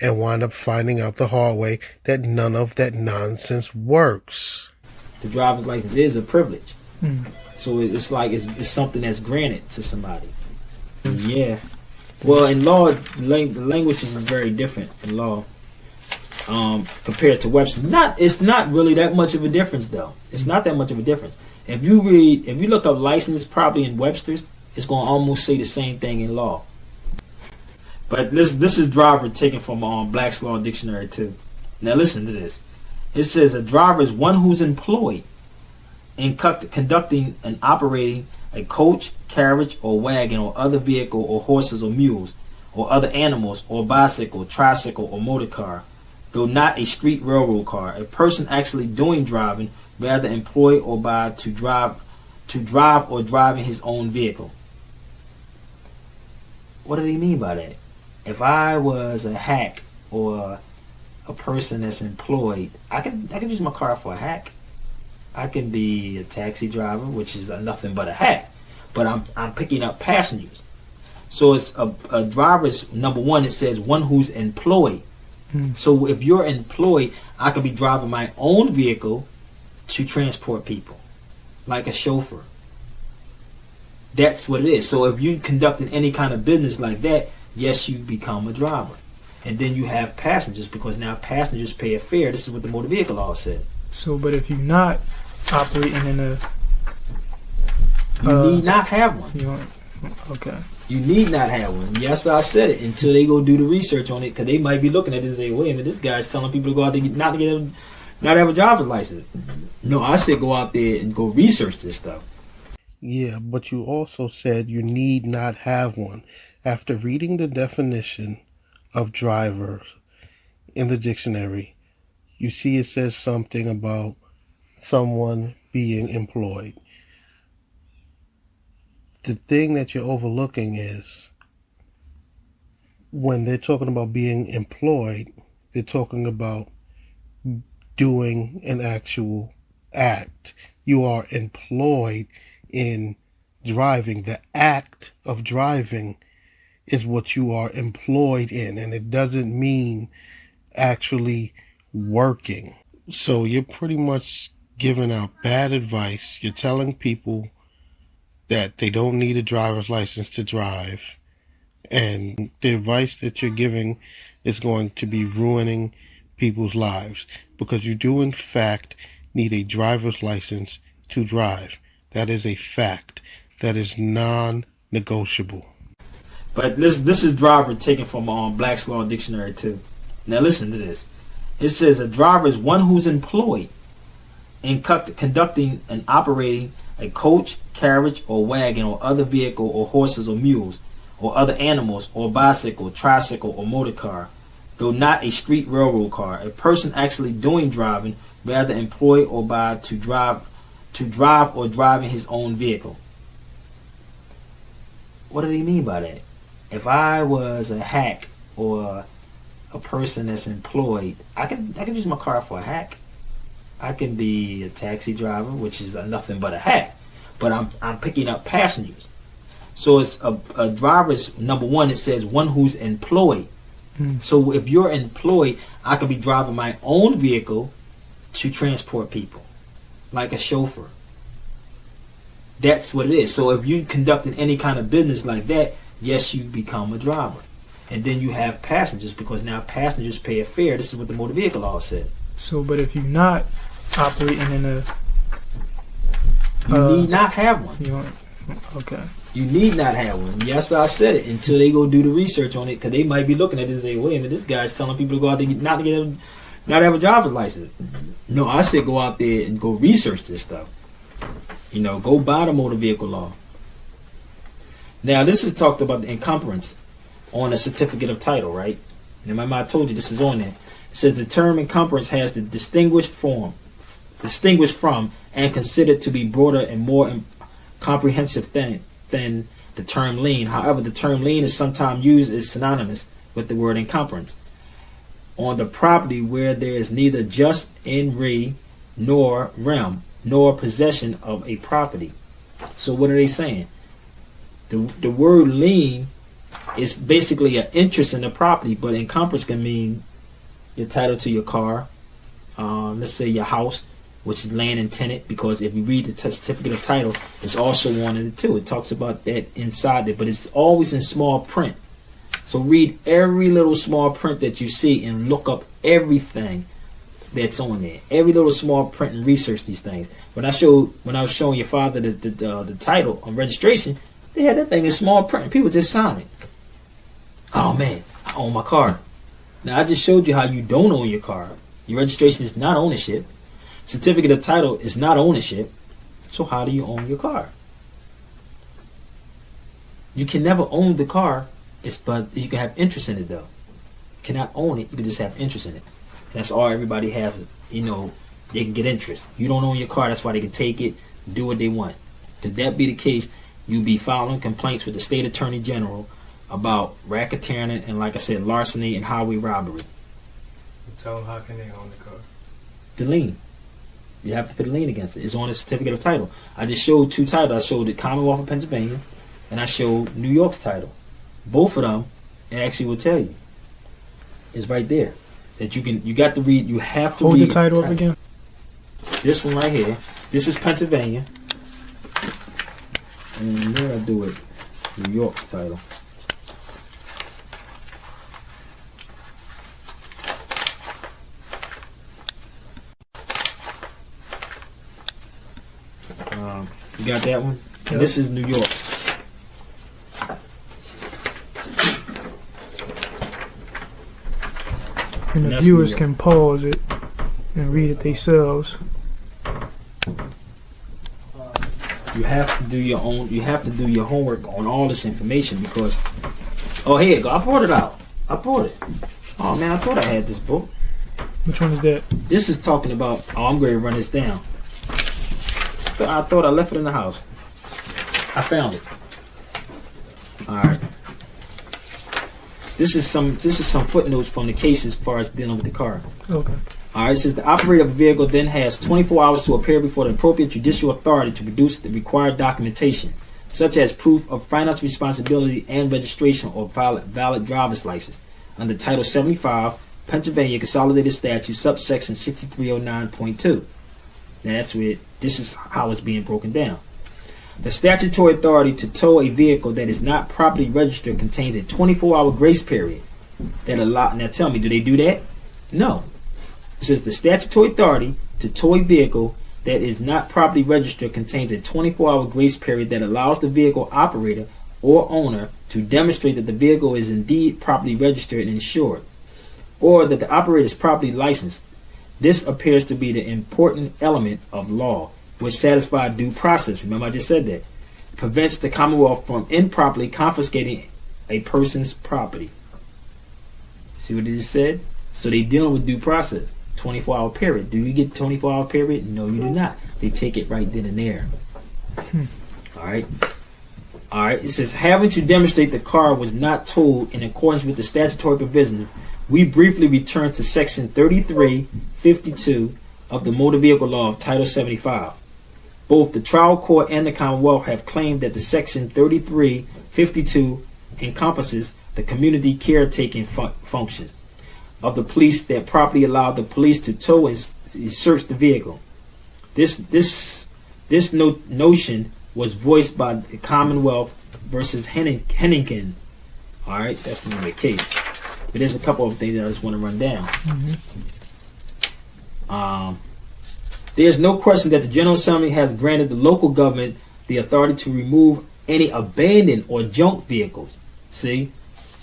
Speaker 7: and wind up finding out the hard way that none of that nonsense works.
Speaker 5: The driver's license is a privilege. So it's like it's something that's granted to somebody. Yeah. Well, in law, the language is very different in law compared to Webster's. It's not really that much of a difference, though. It's not that much of a difference. If you look up license, probably in Webster's, it's going to almost say the same thing in law. But this is driver taken from Black's Law Dictionary too. Now listen to this. It says a driver is one who's employed in conducting and operating a coach, carriage, or wagon, or other vehicle, or horses, or mules, or other animals, or bicycle, tricycle, or motor car, though not a street railroad car. A person actually doing driving, rather employed or by to drive or driving his own vehicle. What do they mean by that? If I was a hack or a person that's employed, I can use my car for a hack. I can be a taxi driver, which is nothing but a hack, but I'm picking up passengers. So it's a driver's number one. It says one who's employed. So if you're employed, I could be driving my own vehicle to transport people, like a chauffeur. That's what it is. So if you're conducting any kind of business like that, yes, you become a driver. And then you have passengers, because now passengers pay a fare. This is what the motor vehicle law said.
Speaker 9: So, but if you're not operating in a...
Speaker 5: You need not have one.
Speaker 9: Okay.
Speaker 5: You need not have one. Yes, I said it, until they go do the research on it, because they might be looking at it and say, wait a minute, this guy's telling people to go out there not have a driver's license. No, I said go out there and go research this stuff.
Speaker 7: Yeah, but you also said you need not have one. After reading the definition of driver in the dictionary, you see it says something about someone being employed. The thing that you're overlooking is when they're talking about being employed, they're talking about doing an actual act. You are employed in driving. The act of driving is what you are employed in, and it doesn't mean actually working. So you're pretty much giving out bad advice. You're telling people that they don't need a driver's license to drive, and the advice that you're giving is going to be ruining people's lives, because you do in fact need a driver's license to drive. That is a fact. That is non-negotiable.
Speaker 5: But this is driver taken from Black's Law Dictionary too. Now listen to this. It says a driver is one who's employed in conducting and operating a coach, carriage, or wagon, or other vehicle, or horses, or mules, or other animals, or bicycle, tricycle, or motor car, though not a street railroad car. A person actually doing driving, rather employed or by to drive or driving his own vehicle. What do they mean by that? If I was a hack or a person that's employed, I can use my car for a hack. I can be a taxi driver, which is nothing but a hack, but I'm picking up passengers. So it's a driver's number one. It says one who's employed. So if you're employed, I could be driving my own vehicle to transport people, like a chauffeur. That's what it is. So if you're conducting any kind of business like that, yes, you become a driver. And then you have passengers, because now passengers pay a fare. This is what the motor vehicle law said.
Speaker 9: So, but if you're not operating in a...
Speaker 5: You need not have one.
Speaker 9: Okay.
Speaker 5: You need not have one. Yes, I said it, until they go do the research on it, because they might be looking at it and say, wait a minute, this guy's telling people to go out there not have a driver's license. No, I said go out there and go research this stuff. You know, go buy the motor vehicle law. Now, this is talked about the encumbrance on a certificate of title, right? And remember, I told you this is on there. It says the term encumbrance has the distinguished from, and considered to be broader and more comprehensive than the term lien. However, the term lien is sometimes used as synonymous with the word encumbrance on the property where there is neither just in re nor rem nor possession of a property. So what are they saying? The word lien is basically an interest in the property, but encumbrance can mean your title to your car, let's say your house, which is land and tenant, because if you read the certificate of title, it's also on it too. It talks about that inside it, but it's always in small print. So read every little small print that you see and look up everything that's on there. Every little small print, and research these things. When I was showing your father the title on registration, they had that thing in small print. People just sign it. Oh man, I own my car. Now I just showed you how you don't own your car. Your registration is not ownership. Certificate of title is not ownership. So how do you own your car? You can never own the car, but you can have interest in it though. You cannot own it, you can just have interest in it. That's all everybody has, you know, they can get interest. You don't own your car, that's why they can take it, do what they want. If that be the case, you'll be filing complaints with the state attorney general about racketeering and, like I said, larceny and highway robbery.
Speaker 10: Tell them how can they own the car?
Speaker 5: The lien. You have to put a lien against it. It's on a certificate of title. I just showed two titles. I showed the Commonwealth of Pennsylvania and I showed New York's title. Both of them, it actually will tell you. It's right there. That you got to read, you have to read.
Speaker 9: Hold the title up again.
Speaker 5: This one right here. This is Pennsylvania. And where did I do it? New York's title. You got that one? Yep. And this is New York's.
Speaker 9: And the viewers can pause it and read it themselves.
Speaker 5: You have to do your own. You have to do your homework on all this information because. Oh, here you go. I brought it out. I brought it. Oh man, I thought I had this book.
Speaker 9: Which one is that? This
Speaker 5: is talking about. Oh, I'm going to run this down. I thought I left it in the house. I found it. All right. This is some footnotes from the case as far as dealing with the car.
Speaker 9: Okay.
Speaker 5: All right. It says the operator of a vehicle then has 24 hours to appear before the appropriate judicial authority to produce the required documentation, such as proof of financial responsibility and registration or valid driver's license under Title 75, Pennsylvania Consolidated Statute, subsection 6309.2. Now that's where this is how it's being broken down. The statutory authority to tow a vehicle that is not properly registered contains a 24-hour grace period that allow. Now tell me, do they do that? No. It says the statutory authority to tow a vehicle that is not properly registered contains a 24-hour grace period that allows the vehicle operator or owner to demonstrate that the vehicle is indeed properly registered and insured, or that the operator is properly licensed. This appears to be the important element of law, which satisfies due process. Remember I just said that. It prevents the Commonwealth from improperly confiscating a person's property. See what it just said? So they dealing with due process. 24-hour period. Do you get 24-hour period? No, you do not. They take it right then and there. Alright. Alright. It says, having to demonstrate the car was not towed in accordance with the statutory provisions, we briefly return to section 3352 of the Motor Vehicle Law of Title 75. Both the trial court and the Commonwealth have claimed that the section 3352 encompasses the community caretaking functions of the police that properly allowed the police to tow and search the vehicle. This notion was voiced by the Commonwealth versus Hennigan. Alright, that's the name of the case. But there's a couple of things that I just want to run down. There's no question that the General Assembly has granted the local government the authority to remove any abandoned or junk vehicles. See,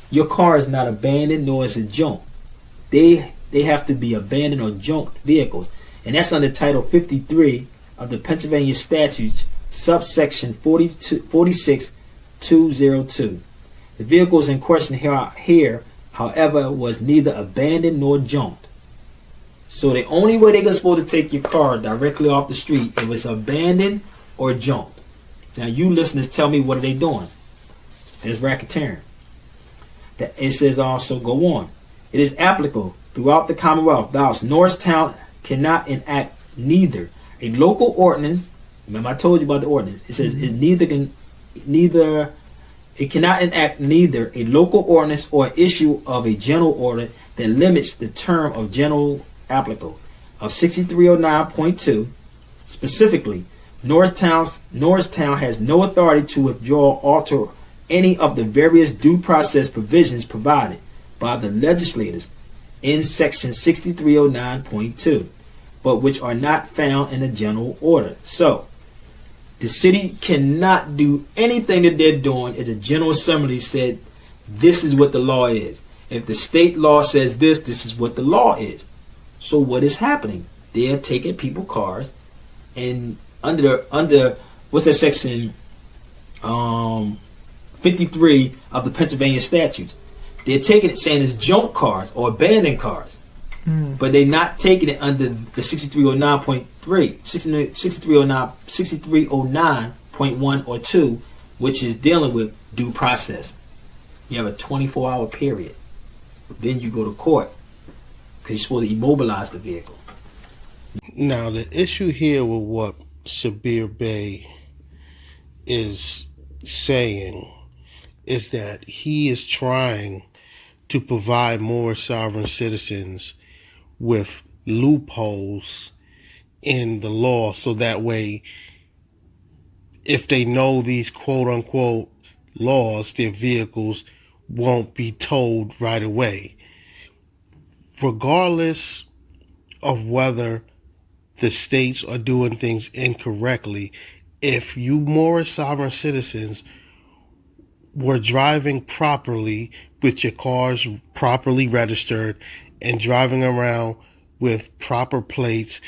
Speaker 5: your car is not abandoned nor is it junk. They have to be abandoned or junked vehicles, and that's under Title 53 of the Pennsylvania Statutes, subsection 46202. The vehicles in question here, however, was neither abandoned nor junked. So the only way they're supposed to take your car directly off the street, if it's abandoned or junked. Now you listeners tell me, what are they doing? There's racketeering. It says also, go on. It is applicable throughout the Commonwealth. Thus, Norristown cannot enact neither a local ordinance. Remember I told you about the ordinance. It says it cannot enact neither a local ordinance or issue of a general order that limits the term of general applicable of 6309.2. Specifically, Norristown has no authority to withdraw or alter any of the various due process provisions provided by the legislators in section 6309.2, but which are not found in the general order. So the city cannot do anything that they're doing if the General Assembly said this is what the law is. If the state law says this, this is what the law is. So what is happening? They're taking people's cars, and under what's that section 53 of the Pennsylvania statutes, they're taking it saying it's junk cars or abandoned cars. But they're not taking it under the 6309.3, 6309.1 or 2, which is dealing with due process. You have a 24-hour period. Then you go to court because you're supposed to immobilize the vehicle.
Speaker 7: Now, the issue here with what Sabir Bey is saying is that he is trying to provide more sovereign citizens with loopholes in the law, so that way, if they know these quote-unquote laws, their vehicles won't be towed right away. Regardless of whether the states are doing things incorrectly, if you Moorish sovereign citizens were driving properly with your cars properly registered and driving around with proper plates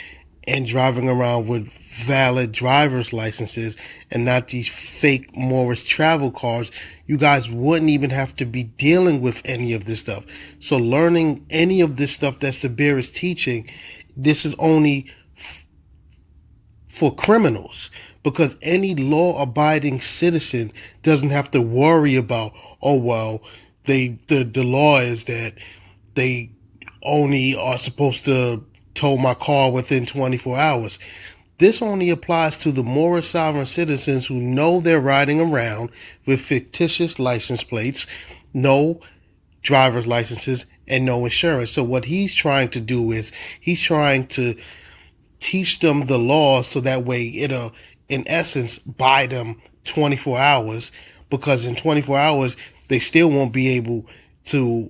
Speaker 7: and driving around with valid driver's licenses and not these fake Moorish travel cars, you guys wouldn't even have to be dealing with any of this stuff. So learning any of this stuff that Sabir is teaching, this is only for criminals, because any law-abiding citizen doesn't have to worry about, oh, well, the law is that they only are supposed to tow my car within 24 hours. This only applies to the Moorish sovereign citizens who know they're riding around with fictitious license plates, no driver's licenses, and no insurance. So what he's trying to do is he's trying to teach them the law so that way it'll, in essence, buy them 24 hours, because in 24 hours, they still won't be able to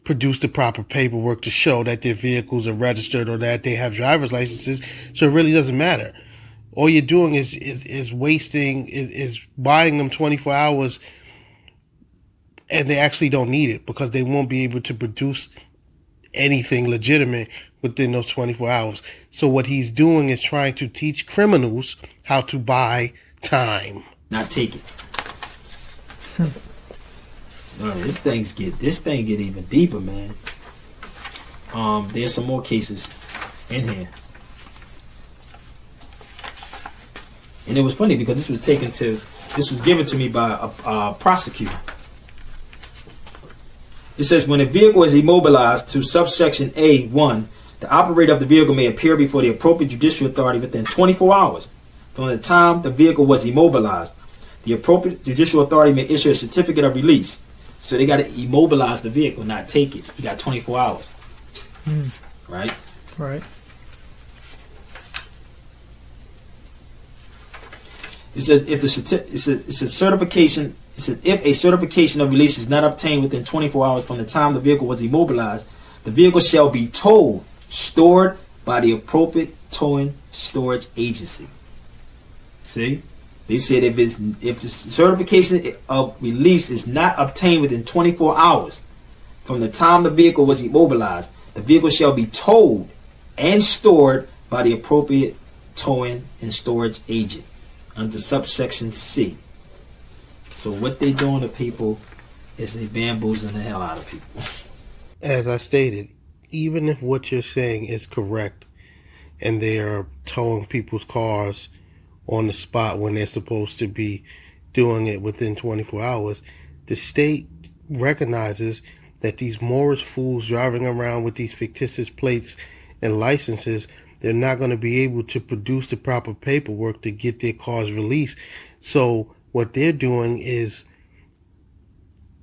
Speaker 7: produce the proper paperwork to show that their vehicles are registered or that they have driver's licenses. So it really doesn't matter. All you're doing is wasting, is buying them 24 hours, and they actually don't need it because they won't be able to produce anything legitimate within those 24 hours. So what he's doing is trying to teach criminals how to buy time.
Speaker 5: Not take it. No, this thing get even deeper, man. There's some more cases in here. And it was funny because this was given to me by a prosecutor. It says, when a vehicle is immobilized to subsection A1, the operator of the vehicle may appear before the appropriate judicial authority within 24 hours from the time the vehicle was immobilized. The appropriate judicial authority may issue a certificate of release. So they got to immobilize the vehicle, not take it. You got 24 hours. Right?
Speaker 9: Right.
Speaker 5: It says if certification if a certification of release is not obtained within 24 hours from the time the vehicle was immobilized, the vehicle shall be towed, stored by the appropriate towing storage agency. See? They said if the certification of release is not obtained within 24 hours from the time the vehicle was immobilized, the vehicle shall be towed and stored by the appropriate towing and storage agent under subsection C. So what they doing to people is they bamboozling the hell out of people.
Speaker 7: As I stated, even if what you're saying is correct and they are towing people's cars on the spot when they're supposed to be doing it within 24 hours, the state recognizes that these Moorish fools driving around with these fictitious plates and licenses, they're not going to be able to produce the proper paperwork to get their cars released. So what they're doing is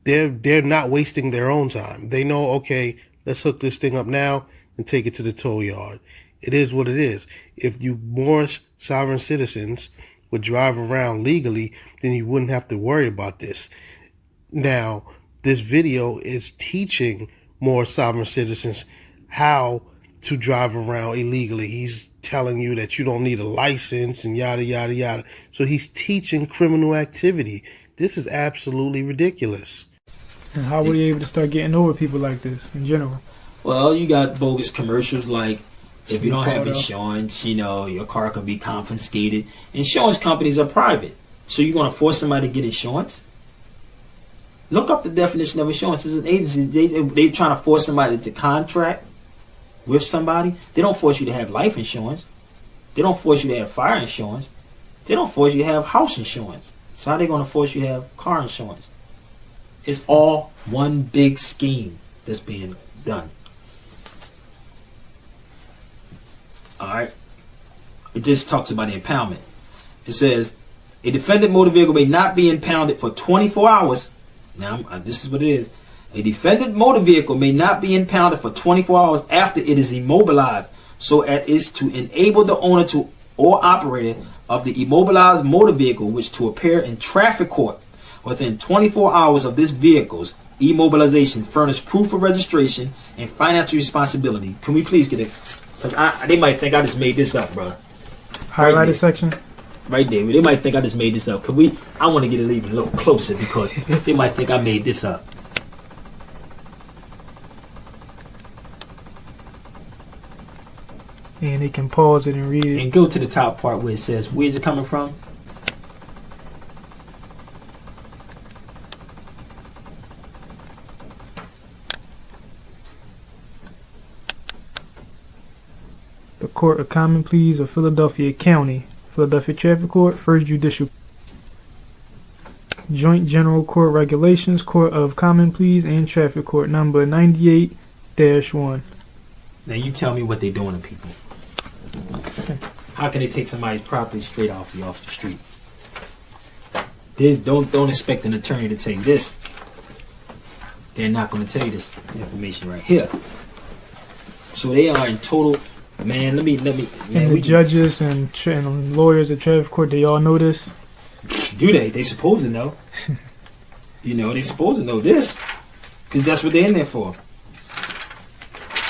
Speaker 7: they're not wasting their own time. They know, okay, let's hook this thing up now and take it to the tow yard. It is what it is. If you Moorish sovereign citizens would drive around legally, then you wouldn't have to worry about this. Now, this video is teaching Moorish sovereign citizens how to drive around illegally. He's telling you that you don't need a license and yada, yada, yada. So he's teaching criminal activity. This is absolutely ridiculous.
Speaker 9: And how were you able to start getting over people like this in general?
Speaker 5: Well, you got bogus commercials like, if you don't have insurance, you know, your car can be confiscated. Insurance companies are private. So you're going to force somebody to get insurance? Look up the definition of insurance. It's an agency. They're trying to force somebody to contract with somebody. They don't force you to have life insurance. They don't force you to have fire insurance. They don't force you to have house insurance. So how are they going to force you to have car insurance? It's all one big scheme that's being done. Alright. It just talks about the impoundment. It says, a defendant motor vehicle may not be impounded for 24 hours. Now, this is what it is. A defendant motor vehicle may not be impounded for 24 hours after it is immobilized, so as to enable the owner to or operator of the immobilized motor vehicle which to appear in traffic court within 24 hours of this vehicle's immobilization, furnish proof of registration and financial responsibility. Can we please get it? Because they might think I just made this up, bro.
Speaker 9: Highlighted section?
Speaker 5: Right there. They might think I just made this up. I want to get it even a little closer because they might think I made this up.
Speaker 9: And they can pause it and read it.
Speaker 5: And go to the top part where it says, where's it coming from?
Speaker 9: The Court of Common Pleas of Philadelphia County, Philadelphia Traffic Court, First Judicial. Joint General Court Regulations, Court of Common Pleas and Traffic Court, number 98-1.
Speaker 5: Now you tell me what they're doing to people. How can they take somebody's property straight off the street? Don't expect an attorney to tell you this. They're not going to tell you this information right here. So they are in total. Man, let me.
Speaker 9: And the judges and lawyers at traffic court, they all know this.
Speaker 5: Do they? They supposed to know. You know, they supposed to know this, because that's what they're in there for.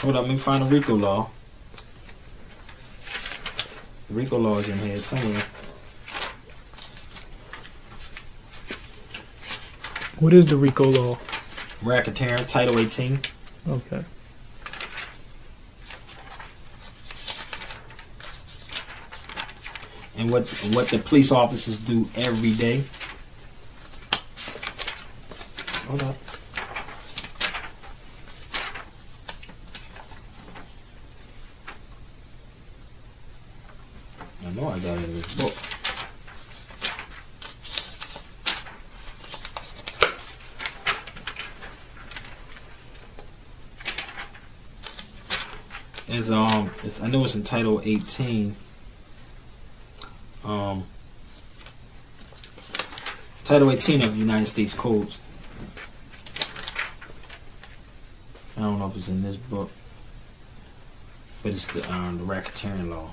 Speaker 5: Hold up, let me find the RICO law. The RICO law is in here somewhere.
Speaker 9: What is the RICO law?
Speaker 5: Racketeering, Title 18.
Speaker 9: Okay.
Speaker 5: And what the police officers do every day. Hold up. I know I got it in this book. I know it's in Title 18. Title 18 of the United States Codes. I don't know if it's in this book, but it's the racketeering law.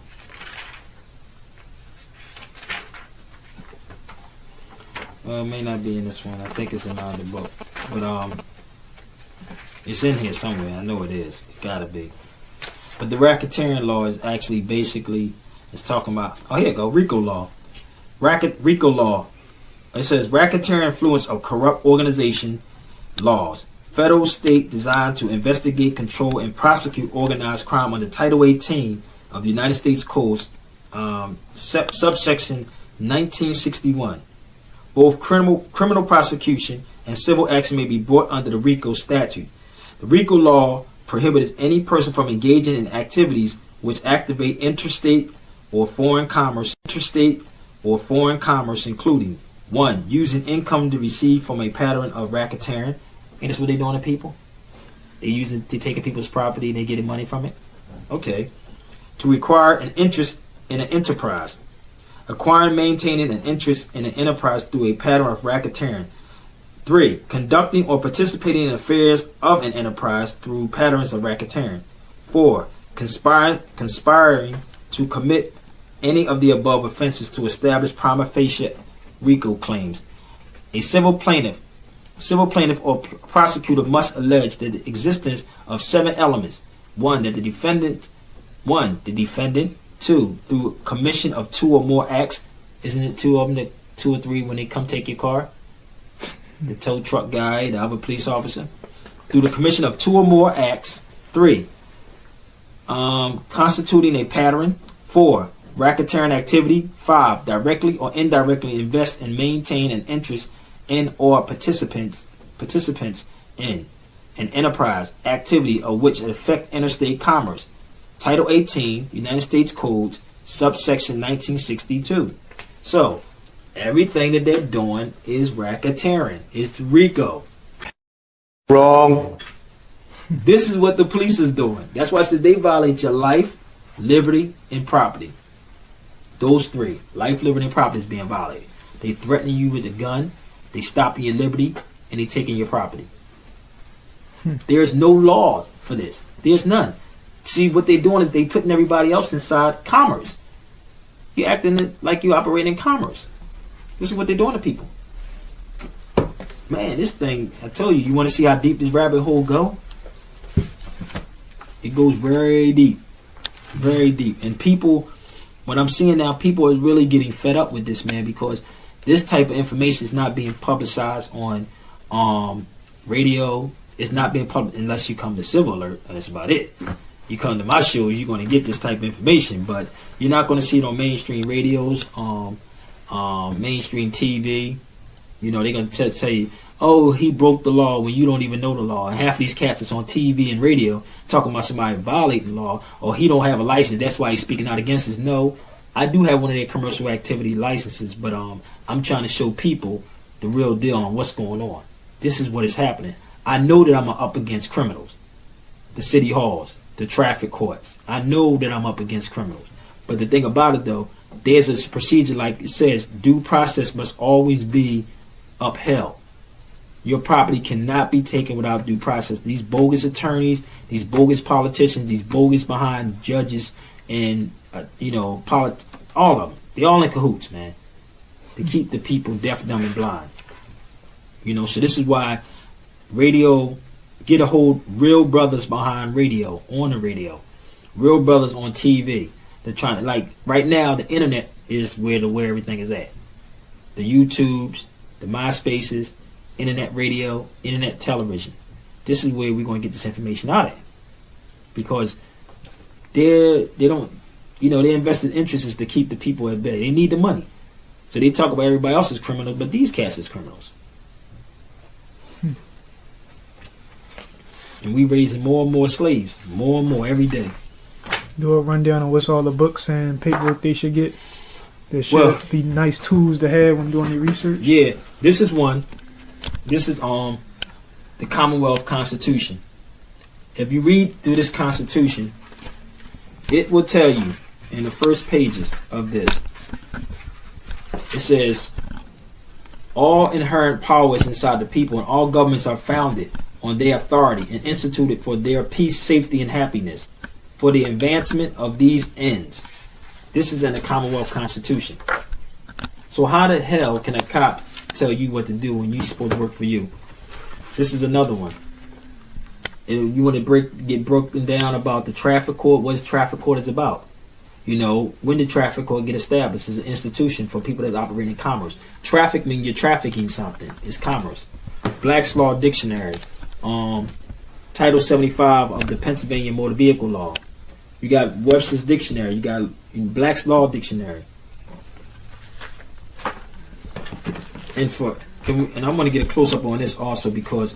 Speaker 5: Well, it may not be in this one. I think it's in the book, but it's in here somewhere. I know it is. It gotta be. But the racketeering law is actually basically it's talking about. Oh, here you go. RICO law. RICO law. It says racketeering influence of corrupt organization laws. Federal state designed to investigate, control, and prosecute organized crime under Title 18 of the United States Codes, subsection 1961. Both criminal prosecution and civil action may be brought under the RICO statute. The RICO law prohibits any person from engaging in activities which activate interstate or foreign commerce, including 1. Using income to receive from a pattern of racketeering. And that's what they're doing to people. They're taking people's property and they're getting money from it. Okay. To require an interest in an enterprise. Acquiring and maintaining an interest in an enterprise through a pattern of racketeering. 3. Conducting or participating in affairs of an enterprise through patterns of racketeering. 4. Conspiring to commit any of the above offenses to establish prima facie RICO claims. A civil plaintiff or prosecutor must allege the existence of 7 elements. 1. The defendant. 2. Through commission of 2 or more acts. Isn't it 2 of them, 2 or 3 when they come take your car? the tow truck guy, the other police officer, through the commission of 2 or more acts. 3, constituting a pattern. 4, racketeering activity. 5, directly or indirectly invest and maintain an interest in or participants in an enterprise activity of which affect interstate commerce. Title 18, United States Codes, subsection 1962. So, everything that they're doing is racketeering. It's RICO.
Speaker 4: Wrong.
Speaker 5: This is what the police is doing. That's why I said they violate your life, liberty, and property. Those 3, life, liberty, and property, is being violated. They threatening you with a gun, they stopping your liberty, and they taking your property. There's no laws for this. There's none. See, what they're doing is they putting everybody else inside commerce. You're acting like you operate in commerce. This is what they're doing to people. Man, this thing, I tell you, you want to see how deep this rabbit hole go? It goes very deep. Very deep. And people, what I'm seeing now, people are really getting fed up with this, man, because this type of information is not being publicized on radio. It's not being published unless you come to Civil Alert, and that's about it. You come to my show, you're going to get this type of information, but you're not going to see it on mainstream radios, mainstream TV. You know, they're going to tell you, oh, he broke the law when you don't even know the law. And half these cats that's on TV and radio talking about somebody violating the law, or he don't have a license, that's why he's speaking out against us. No, I do have one of their commercial activity licenses, but I'm trying to show people the real deal on what's going on. This is what is happening. I know that I'm up against criminals, the city halls, the traffic courts. I know that I'm up against criminals. But the thing about it, though, there's a procedure, like it says, due process must always be upheld. Your property cannot be taken without due process. These bogus attorneys, these bogus politicians, these bogus behind judges, and all of them, they're all in cahoots, man, to keep the people deaf, dumb, and blind. So this is why radio, get a hold, real brothers behind radio, on the radio, real brothers on TV. They're trying to, like, right now the internet is where everything is at. The YouTubes, the MySpaces, internet radio, internet television. This is where we're going to get this information out of, because they don't, their invested interest is to keep the people at bay. They need the money, so they talk about everybody else as criminals, but these cats is criminals. And we raising more and more slaves, more and more every day.
Speaker 9: Do a rundown on what's all the books and paperwork they should get. There should be nice tools to have when doing your research. Yeah, this is one. This is the Commonwealth Constitution. If you read through this Constitution, it will tell you in the first pages of this. It says, all inherent powers inside the people and all governments are founded on their authority and instituted for their peace, safety, and happiness, for the advancement of these ends. This is in the Commonwealth Constitution. So how the hell can a cop tell you what to do when you're supposed to work for you? This is another one. And you want to get broken down about the traffic court. What is traffic court is about? When did traffic court get established? It's an institution for people that operate in commerce. Traffic means you're trafficking something. It's commerce. Black's Law Dictionary. Title 75 of the Pennsylvania Motor Vehicle Law. You got Webster's Dictionary. You got Black's Law Dictionary. And I'm going to get a close up on this also, because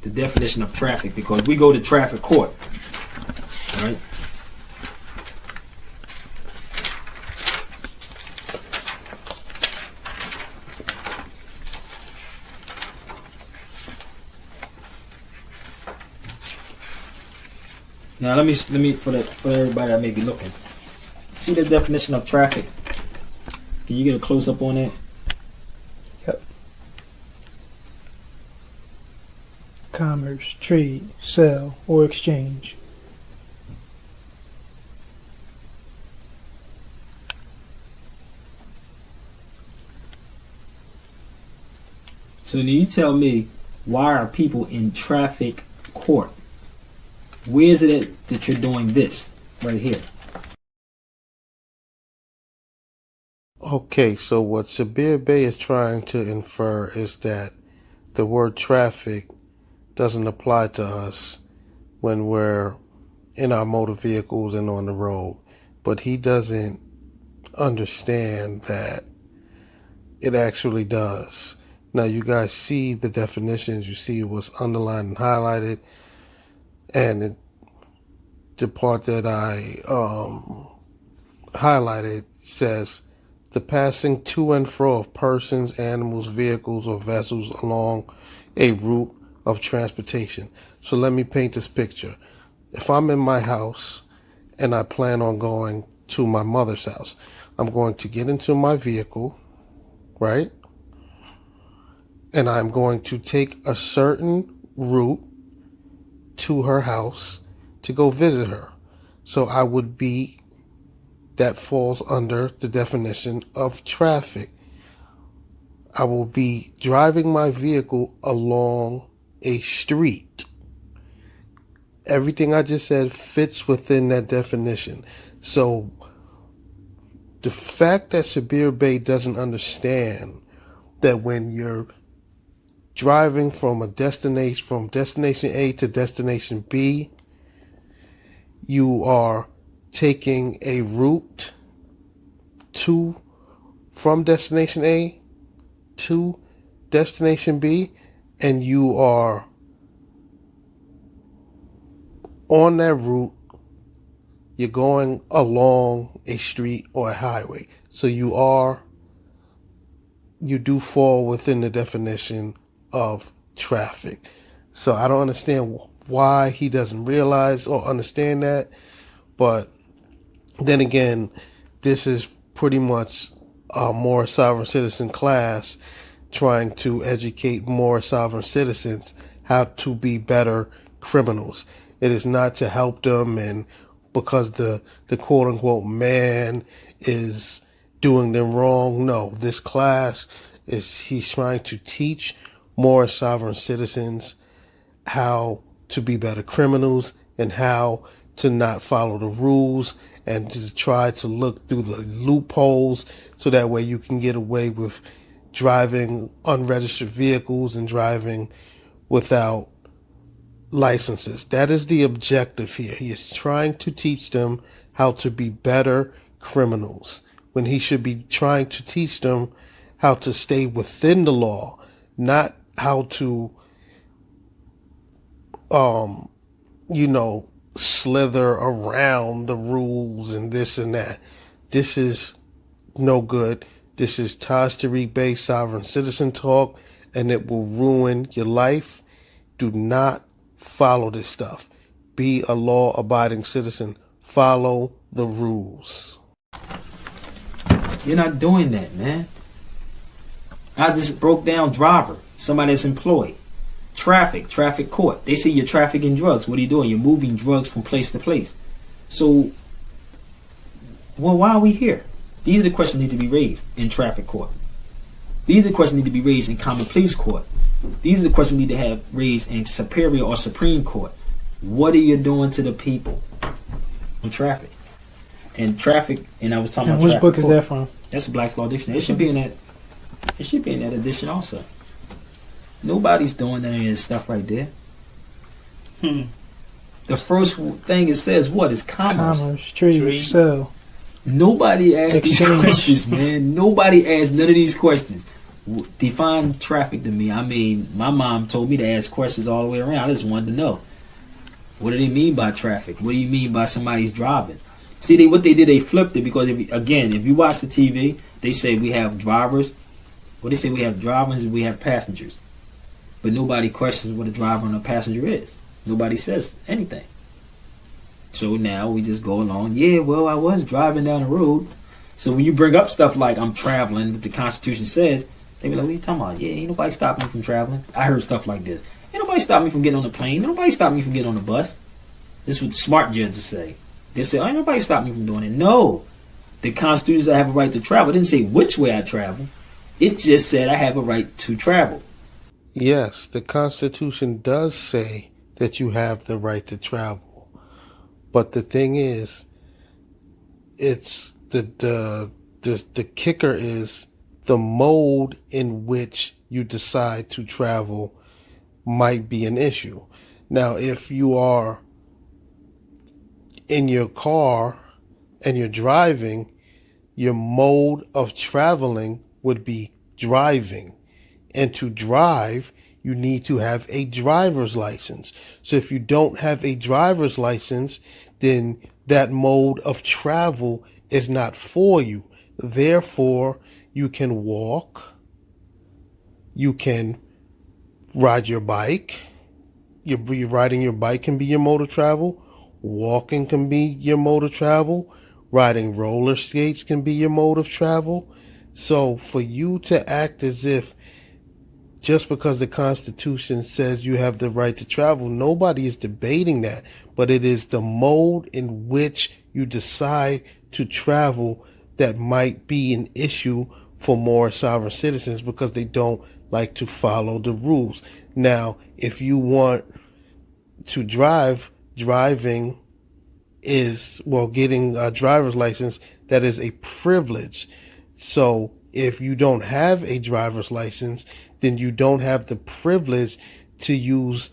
Speaker 9: the definition of traffic, because we go to traffic court, all right? Now let me for everybody that may be looking. See the definition of traffic? Can you get a close up on that? Yep. Commerce, trade, sell, or exchange.
Speaker 5: So now you tell me, why are people in traffic court? Where is it that you're doing this right here?
Speaker 7: Okay, so what Sabir Bey is trying to infer is that the word traffic doesn't apply to us when we're in our motor vehicles and on the road. But he doesn't understand that it actually does. Now you guys see the definitions, you see what's underlined and highlighted, and the part that I highlighted says the passing to and fro of persons, animals, vehicles, or vessels along a route of transportation. So let me paint this picture. If I'm in my house and I plan on going to my mother's house, I'm going to get into my vehicle, right? And I'm going to take a certain route to her house to go visit her. So I would be, that falls under the definition of traffic. I will be driving my vehicle along a street. Everything I just said fits within that definition. So the fact that Sabir Bey doesn't understand that when you're driving from destination A to destination B, you are taking a route from destination A to destination B, and you are on that route, you're going along a street or a highway. So you do fall within the definition of traffic. So I don't understand why he doesn't realize or understand that. But then again, this is pretty much a more sovereign citizen class trying to educate more sovereign citizens how to be better criminals. It is not to help them, and because the quote unquote man is doing them wrong. No, this class he's trying to teach more sovereign citizens how to be better criminals and how to not follow the rules and to try to look through the loopholes so that way you can get away with driving unregistered vehicles and driving without licenses. That is the objective here. He is trying to teach them how to be better criminals when he should be trying to teach them how to stay within the law, not how to slither around the rules and this and that. This is no good. This is Taj Tariq Bey sovereign citizen talk, and it will ruin your life. Do not follow this stuff. Be a law-abiding citizen. Follow the rules.
Speaker 5: You're not doing that, man. I just broke down driver, somebody that's employed. Traffic court. They say you're trafficking drugs. What are you doing? You're moving drugs from place to place. So, well, why are we here? These are the questions that need to be raised in traffic court. These are the questions that need to be raised in common pleas court. These are the questions we need to have raised in superior or supreme court. What are you doing to the people on traffic? And traffic, and I was talking about
Speaker 9: which book is that from?
Speaker 5: That's Black's Law Dictionary. It should be in that. It should be in that edition also. Nobody's doing any of this stuff right there. The first thing it says what is commerce.
Speaker 9: Commerce, trade, sell.
Speaker 5: Nobody asked these questions, man. Nobody asked none of these questions. Define traffic to me. I mean, my mom told me to ask questions all the way around. I just wanted to know. What do they mean by traffic? What do you mean by somebody's driving? See, what they did, they flipped it because, if you watch the TV, they say we have drivers. Well, they say we have drivers and we have passengers. But nobody questions what a driver and a passenger is. Nobody says anything. So now we just go along. Yeah, well, I was driving down the road. So when you bring up stuff like I'm traveling, what the Constitution says, they be like, what are you talking about? Yeah, ain't nobody stopping me from traveling. I heard stuff like this. Ain't nobody stopping me from getting on the plane. Ain't nobody stopping me from getting on the bus. This is what smart judges say. They say, ain't nobody stopping me from doing it. No. The Constitution says I have a right to travel. It didn't say which way I travel. It just said I have a right to travel.
Speaker 7: Yes, the Constitution does say that you have the right to travel. But the thing is, it's the the kicker is the mode in which you decide to travel might be an issue. Now, if you are in your car and you're driving, your mode of traveling would be driving. And to drive, you need to have a driver's license. So if you don't have a driver's license, then that mode of travel is not for you. Therefore, you can walk, you can ride your bike. You're riding your bike can be your mode of travel. Walking can be your mode of travel. Riding roller skates can be your mode of travel. So for you to act as if just because the Constitution says you have the right to travel, nobody is debating that, but it is the mode in which you decide to travel that might be an issue for Moorish sovereign citizens because they don't like to follow the rules. Now, if you want to drive, driving is, well, getting a driver's license, that is a privilege. So if you don't have a driver's license, then you don't have the privilege to use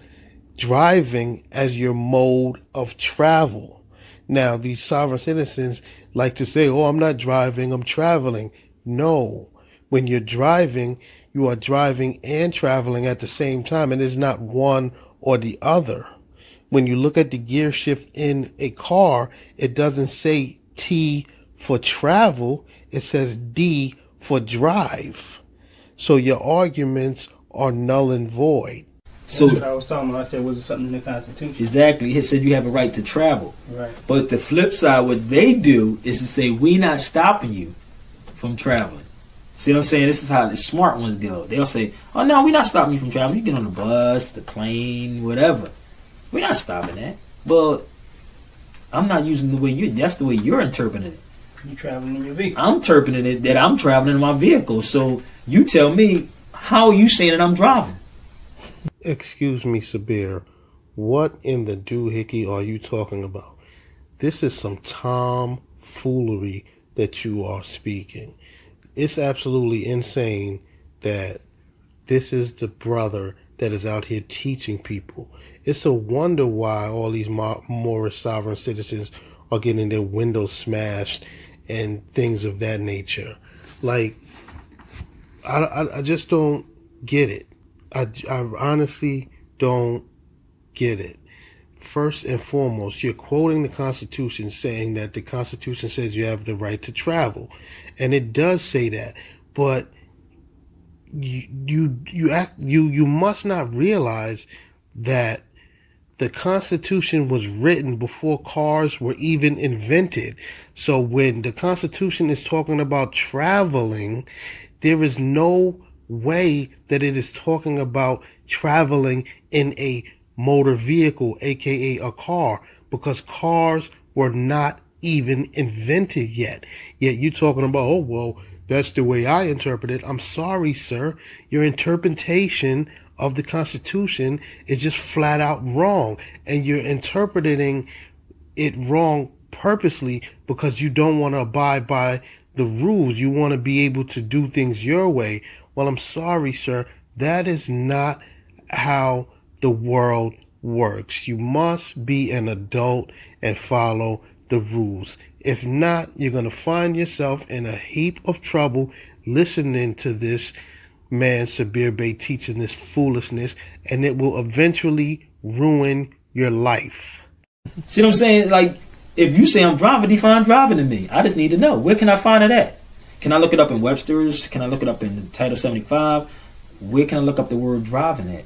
Speaker 7: driving as your mode of travel. Now, these sovereign citizens like to say, oh, I'm not driving, I'm traveling. No, when you're driving, you are driving and traveling at the same time, and it's not one or the other. When you look at the gear shift in a car, it doesn't say T for travel, it says D for drive. So your arguments are null and void.
Speaker 6: So that's what I was talking about. I said, was it something in the Constitution?
Speaker 5: Exactly. It said you have a right to travel.
Speaker 6: Right.
Speaker 5: But the flip side, what they do is to say, we not stopping you from traveling. See what I'm saying? This is how the smart ones go. They'll say, oh, no, we're not stopping you from traveling. You get on the bus, the plane, whatever. We're not stopping that. But I'm not using the way that's the way you're interpreting it.
Speaker 6: You're traveling in your vehicle.
Speaker 5: I'm interpreting it that I'm traveling in my vehicle. So you tell me, how are you saying that I'm driving?
Speaker 7: Excuse me, Sabir. What in the doohickey are you talking about? This is some tomfoolery that you are speaking. It's absolutely insane that this is the brother that is out here teaching people. It's a wonder why all these Moorish sovereign citizens are getting their windows smashed and things of that nature. Like, I just don't get it. I honestly don't get it. First and foremost, you're quoting the Constitution saying that the Constitution says you have the right to travel. And it does say that. But you must not realize that the Constitution was written before cars were even invented. So when the Constitution is talking about traveling, there is no way that it is talking about traveling in a motor vehicle, aka a car, because cars were not even invented yet. Yet you're talking about, oh, well, that's the way I interpret it. I'm sorry, sir. Your interpretation of the Constitution is just flat out wrong. And you're interpreting it wrong purposely because you don't want to abide by the rules. You want to be able to do things your way. Well, I'm sorry, sir. That is not how the world works. You must be an adult and follow the rules. If not, you're going to find yourself in a heap of trouble listening to this man, Sabir Bey, teaching this foolishness, and it will eventually ruin your life.
Speaker 5: See what I'm saying? Like, if you say I'm driving, define driving to me. I just need to know. Where can I find it at? Can I look it up in Webster's? Can I look it up in Title 75? Where can I look up the word driving at?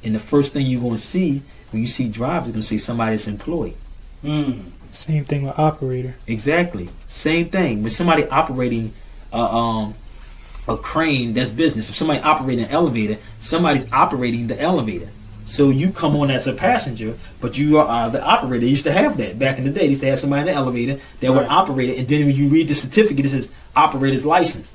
Speaker 5: And the first thing you're going to see when you see drive, you're going to see somebody that's employed.
Speaker 9: Same thing with operator.
Speaker 5: Exactly. Same thing. With somebody operating a crane, that's business. If somebody operating an elevator, somebody's operating the elevator. So you come on as a passenger, but you are the operator. They used to have that back in the day. They used to have somebody in the elevator that would operate it, and then when you read the certificate, it says operator's license.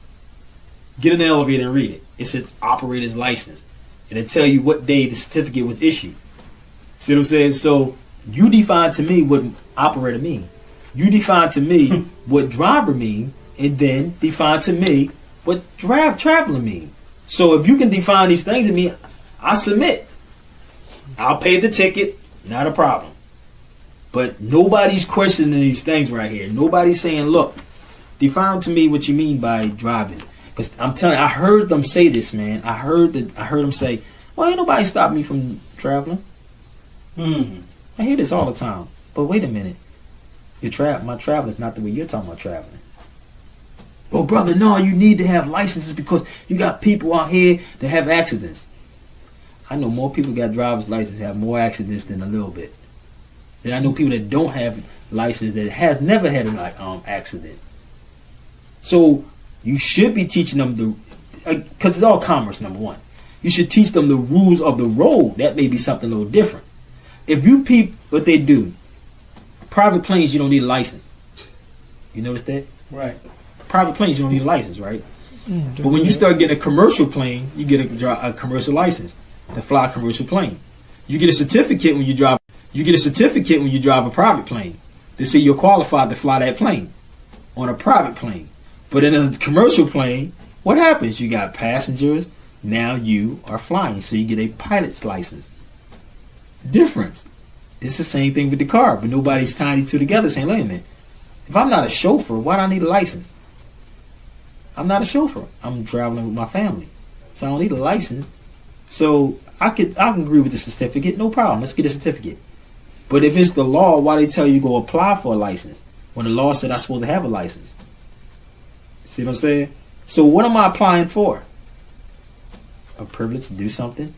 Speaker 5: Get in the elevator and read it. It says operator's license, and it tell you what day the certificate was issued. See what I'm saying? So you define to me what operator mean. You define to me what driver mean, and then define to me what traveling means. So if you can define these things to me, I submit. I'll pay the ticket, not a problem. But nobody's questioning these things right here. Nobody's saying, look, define to me what you mean by driving. Because I'm telling you, I heard them say this, man. I heard them say, well, ain't nobody stopped me from traveling. I hear this all the time. But wait a minute. My traveling is not the way you're talking about traveling. Well, brother, no, you need to have licenses because you got people out here that have accidents. I know more people got driver's licenses have more accidents than a little bit. And I know people that don't have license that has never had an accident. So you should be teaching them because it's all commerce, number one. You should teach them the rules of the road. That may be something a little different. If you peep what they do, private planes, you don't need a license. You notice that? Right. Private planes, you don't need a license, right? But when you start getting a commercial plane, you get a commercial license to fly a commercial plane. You get a certificate when you drive. You get a certificate when you drive a private plane. They say you're qualified to fly that plane on a private plane. But in a commercial plane, what happens? You got passengers. Now you are flying, so you get a pilot's license. Difference. It's the same thing with the car, but nobody's tying these two together saying, wait a minute, if I'm not a chauffeur, why do I need a license? I'm not a chauffeur. I'm traveling with my family. So I don't need a license. So I can agree with the certificate, no problem. Let's get a certificate. But if it's the law, why they tell you go apply for a license when the law said I'm supposed to have a license? See what I'm saying? So what am I applying for? A privilege to do something?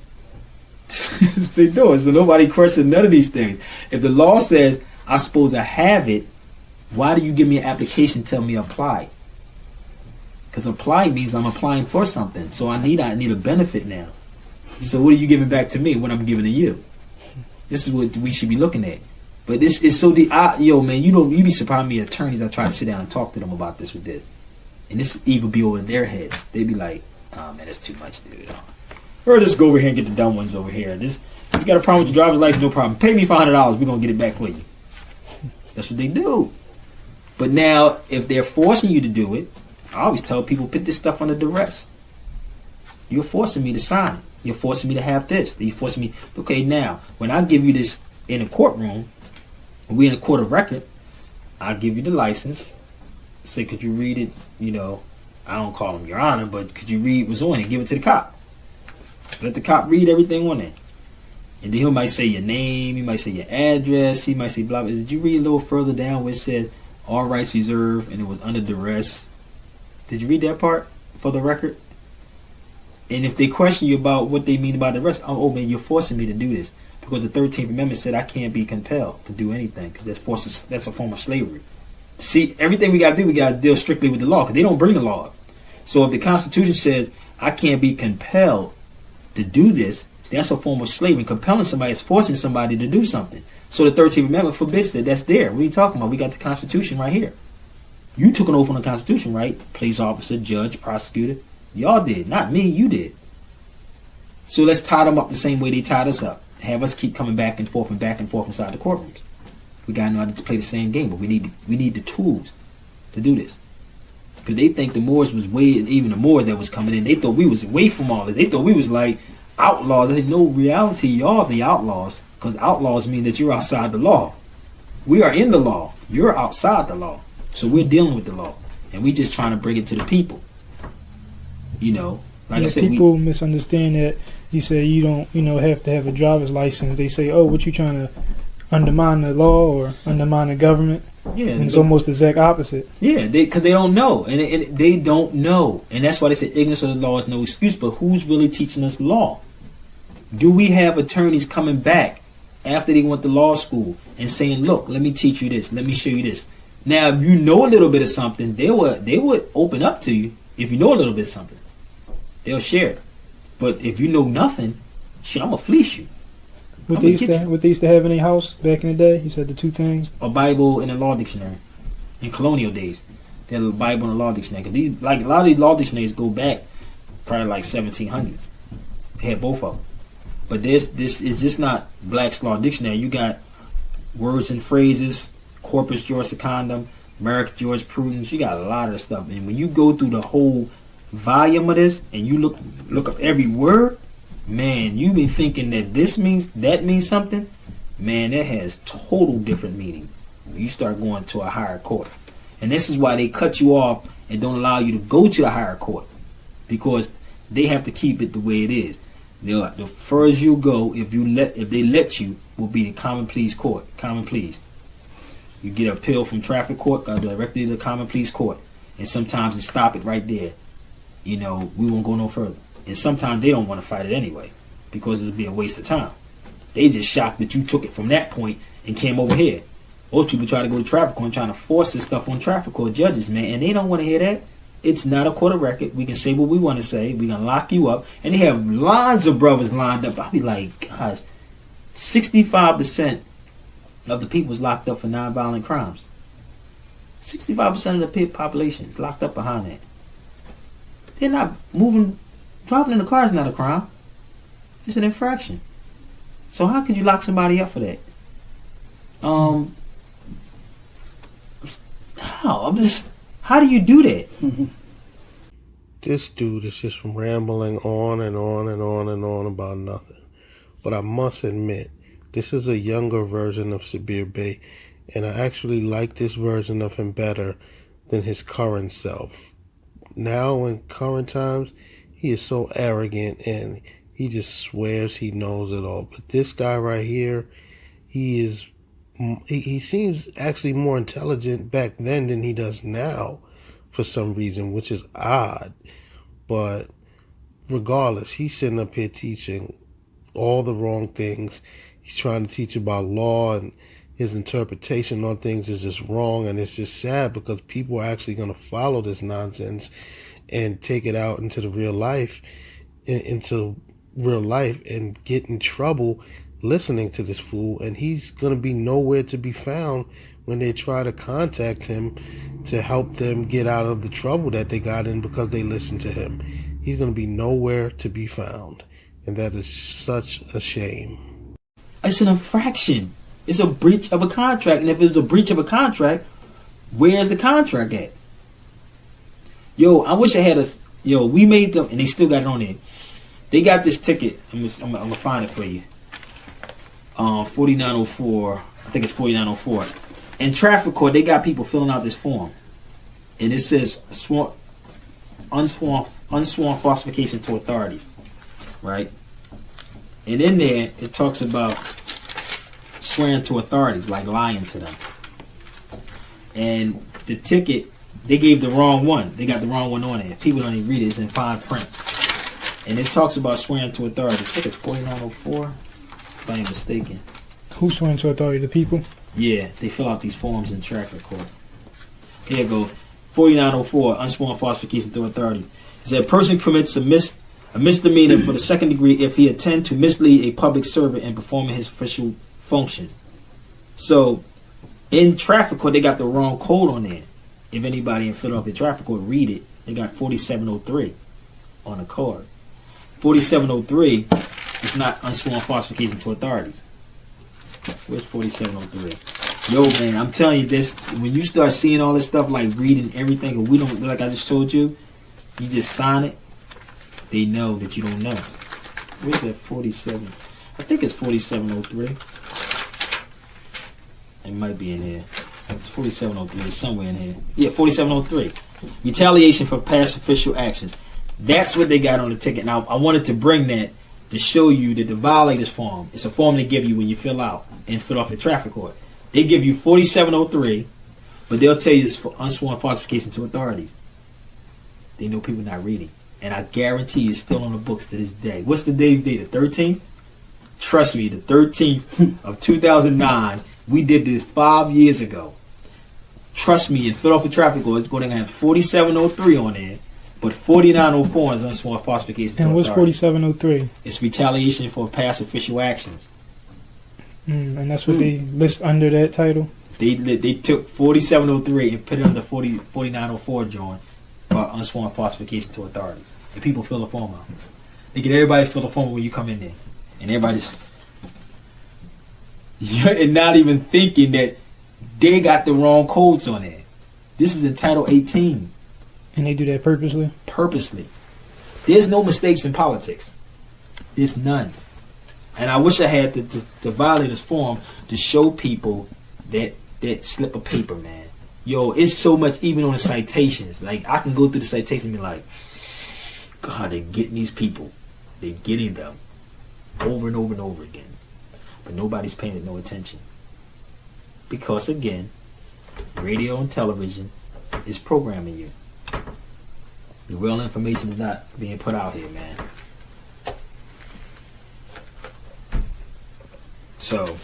Speaker 5: They do it. So nobody questions none of these things. If the law says I'm supposed to have it, why do you give me an application telling me apply? Because apply means I'm applying for something. So I need a benefit now. So what are you giving back to me when I'm giving to you? This is what we should be looking at. But this is so yo man, you be surprised me attorneys. I try to sit down and talk to them about this with this, and this even be over their heads. They be like, oh man, that's too much, dude. Or just go over here and get the dumb ones over here. You got a problem with your driver's license, no problem. Pay me $500, we're gonna get it back for you. That's what they do. But now, if they're forcing you to do it, I always tell people, put this stuff under duress. You're forcing me to sign. You're forcing me to have this. You're forcing me. Okay, now, when I give you this in a courtroom, we in a court of record, I give you the license. Say, could you read it? I don't call him Your Honor, but could you read what's on it? Give it to the cop. Let the cop read everything on it. And then he might say your name, he might say your address, he might say blah, blah. Did you read a little further down where it said all rights reserved and it was under duress? Did you read that part for the record? And if they question you about what they mean by the rest, oh man, you're forcing me to do this. Because the 13th Amendment said I can't be compelled to do anything because that's a form of slavery. See, everything we got to do, we got to deal strictly with the law because they don't bring the law up. So if the Constitution says I can't be compelled to do this, that's a form of slavery. Compelling somebody is forcing somebody to do something. So the 13th Amendment forbids that. That's there. What are you talking about? We got the Constitution right here. You took an oath on the Constitution, right? Police officer, judge, prosecutor. Y'all did. Not me. You did. So let's tie them up the same way they tied us up. Have us keep coming back and forth inside the courtrooms. We got to know how to play the same game, but we need the tools to do this. Because they think the Moors was even the Moors that was coming in, they thought we was away from all this. They thought we was like outlaws. They said, no, reality, y'all the outlaws. Because outlaws mean that you're outside the law. We are in the law. You're outside the law. So we're dealing with the law. And we just trying to bring it to the people. Like I said,
Speaker 9: people misunderstand that. You say you don't, have to have a driver's license. They say, oh, what you trying to undermine the law or undermine the government? Yeah, and it's almost the exact opposite. Yeah,
Speaker 5: because they don't know, and they don't know, and that's why they say ignorance of the law is no excuse. But who's really teaching us law? Do we have attorneys coming back after they went to law school and saying, "Look, let me teach you this. Let me show you this." Now, if you know a little bit of something, they would open up to you. If you know a little bit of something, they'll share it. But if you know nothing, shit, I'm gonna fleece you.
Speaker 9: What they used to have in their house back in the day? You said the two things?
Speaker 5: A Bible and a law dictionary. In colonial days, they had a Bible and a law dictionary. Cause a lot of these law dictionaries go back probably like 1700s. They had both of them. But this is just not Black's Law Dictionary. You got words and phrases, corpus juris secundum, Merrick, George Prudence. You got a lot of stuff. And when you go through the whole volume of this and you look up every word, man, you be thinking that that means something. Man, that has total different meaning when you start going to a higher court. And this is why they cut you off and don't allow you to go to the higher court, because they have to keep it the way it is. The furthest you go, if they let you, will be the common pleas court. Common pleas. You get an appeal from traffic court, go directly to the common pleas court, and sometimes they stop it right there. You know, we won't go no further. And sometimes they don't want to fight it anyway, because it'll be a waste of time. They just shocked that you took it from that point and came over here. Most people try to go to traffic court and trying to force this stuff on traffic court judges, man, and they don't want to hear that. It's not a court of record. We can say what we want to say. We're going to lock you up. And they have lines of brothers lined up. I'll be like, gosh, 65% of the people is locked up for nonviolent crimes. 65% of the population is locked up behind that. They're not moving. Driving in the car is not a crime. It's an infraction. So how could you lock somebody up for that? How do you do that?
Speaker 7: This dude is just rambling on and on and on and on about nothing. But I must admit, this is a younger version of Sabir Bey, and I actually like this version of him better than his current self. Now, in current times, he is so arrogant and he just swears he knows it all. But this guy right here, he seems actually more intelligent back then than he does now for some reason, which is odd. But regardless, he's sitting up here teaching all the wrong things. He's trying to teach about law, and his interpretation on things is just wrong. And it's just sad because people are actually going to follow this nonsense and take it out into the real life, and get in trouble listening to this fool. And he's going to be nowhere to be found when they try to contact him to help them get out of the trouble that they got in because they listened to him. He's going to be nowhere to be found, and that is such a shame.
Speaker 5: It's an infraction. It's a breach of a contract, and if it's a breach of a contract, where's the contract at? Yo, I wish I had we made them, and they still got it on there. They got this ticket. I'm gonna find it for you. 4904. I think it's 4904. In traffic court, they got people filling out this form, and it says unsworn falsification to authorities, right? And in there, it talks about swearing to authorities, like lying to them. And the ticket, they gave the wrong one. They got the wrong one on there. People don't even read it. It's in fine print. And it talks about swearing to authority. I think it's 4904, if I ain't mistaken.
Speaker 9: Who's swearing to authority? The people?
Speaker 5: Yeah, they fill out these forms in traffic court. Here you go. 4904, unsworn falsification to authorities. It said, a person commits a misdemeanor for the second degree if he intends to mislead a public servant in performing his official functions. So, in traffic court, they got the wrong code on there. If anybody in Philadelphia traffic court read it, they got 4703 on the card. 4703 is not unsworn falsification to authorities. Where's 4703? Yo, man, I'm telling you this. When you start seeing all this stuff, like reading everything, and we don't, like I just told you, you just sign it, they know that you don't know. Where's that 47? I think it's 4703. It might be in here. It's 4703. It's somewhere in here. Yeah, 4703. Retaliation for past official actions. That's what they got on the ticket. Now, I wanted to bring that to show you that the violators form, it's a form they give you when you fill out and fill off the traffic court. They give you 4703, but they'll tell you it's for unsworn falsification to authorities. They know people not reading. And I guarantee it's still on the books to this day. What's the day's date? The 13th? Trust me, the 13th of 2009. We did this 5 years ago. Trust me, in Philadelphia traffic court, it's going to have 4703 on there, but 4904 is unsworn falsification to authorities.
Speaker 9: And what's 4703?
Speaker 5: It's retaliation for past official actions.
Speaker 9: And that's what they list under that title?
Speaker 5: They took 4703 and put it under 4904 joint for unsworn falsification to authorities. And people fill the form out. They get everybody fill the form when you come in there. And everybody's and not even thinking that they got the wrong codes on there. This is in Title 18.
Speaker 9: And they do that purposely?
Speaker 5: Purposely. There's no mistakes in politics. There's none. And I wish I had the violators form to show people that slip of paper, man. Yo, it's so much even on the citations. Like, I can go through the citations and be like, God, they're getting these people. They're getting them over and over and over again. But nobody's paying it no attention. Because, again, radio and television is programming you. The real information is not being put out here, man. So,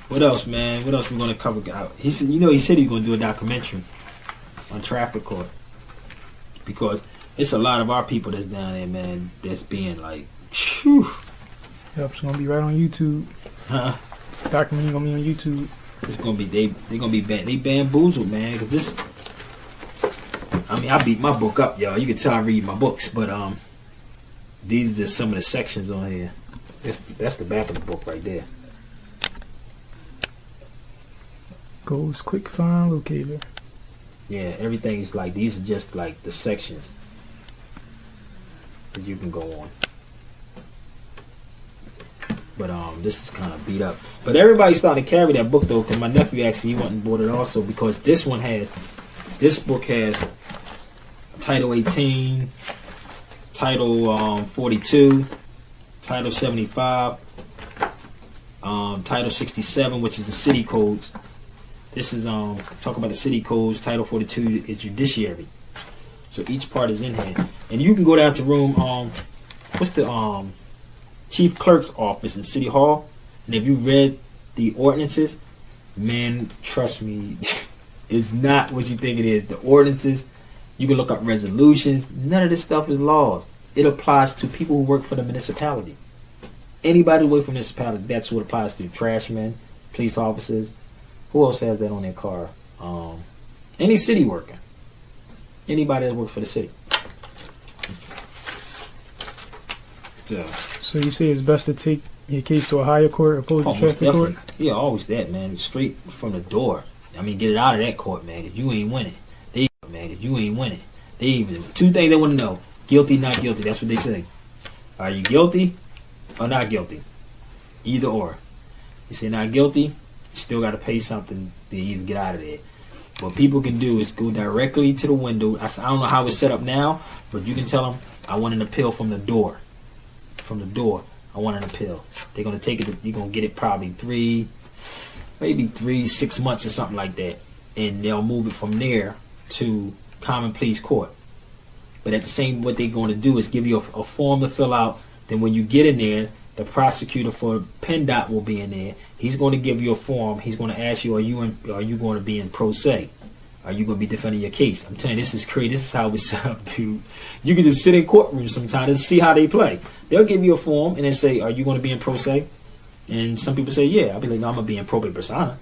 Speaker 5: what else, man? What else we going to cover? He said, he said he's going to do a documentary on traffic court, because it's a lot of our people that's down there, man, that's being like, whew.
Speaker 9: Yep, it's going to be right on YouTube.
Speaker 5: Huh?
Speaker 9: Documentary going to be on YouTube.
Speaker 5: It's going to be, they're going to be they bamboozled, man, because this, I mean, I beat my book up, y'all. You can tell I read my books, but these are just some of the sections on here. That's the back of the book right there.
Speaker 9: Goes quick find locator.
Speaker 5: Yeah, everything's like, these are just like the sections that you can go on. But this is kind of beat up. But everybody's starting to carry that book though, because my nephew actually, he went and bought it also, because this book has Title 18, Title 42, Title 75, Title 67, which is the city codes. This is talk about the city codes. Title 42 is judiciary. So each part is in here, and you can go down to room what's the chief clerk's office in City Hall, and if you read the ordinances, man, trust me, it's not what you think it is. The ordinances, you can look up resolutions. None of this stuff is laws. It applies to people who work for the municipality. Anybody who works for the municipality, that's what it applies to. Trashmen, police officers. Who else has that on their car? Any city worker. Anybody that works for the city.
Speaker 9: So you say it's best to take your case to a higher court opposed to traffic court?
Speaker 5: Yeah, always that, man. Straight from the door. I mean, get it out of that court, man. If you ain't winning, two things they want to know: guilty, not guilty. That's what they say. Are you guilty or not guilty? Either or. You say not guilty, you still got to pay something to even get out of there. What people can do is go directly to the window. I don't know how it's set up now, but you can tell them, I want an appeal from the door. From the door, I want an appeal. They're going to take it, you're going to get it probably 6 months or something like that. And they'll move it from there to common pleas court. But at the same, what they're going to do is give you a form to fill out. Then when you get in there, the prosecutor for PennDOT will be in there. He's going to give you a form. He's going to ask you, are you going to be in pro se? Are you going to be defending your case? I'm telling you, this is crazy. This is how it's set up, dude. You can just sit in courtrooms sometimes and see how they play. They'll give you a form and then say, are you going to be in pro se? And some people say, yeah. I'll be like, no, I'm going to be in propria persona.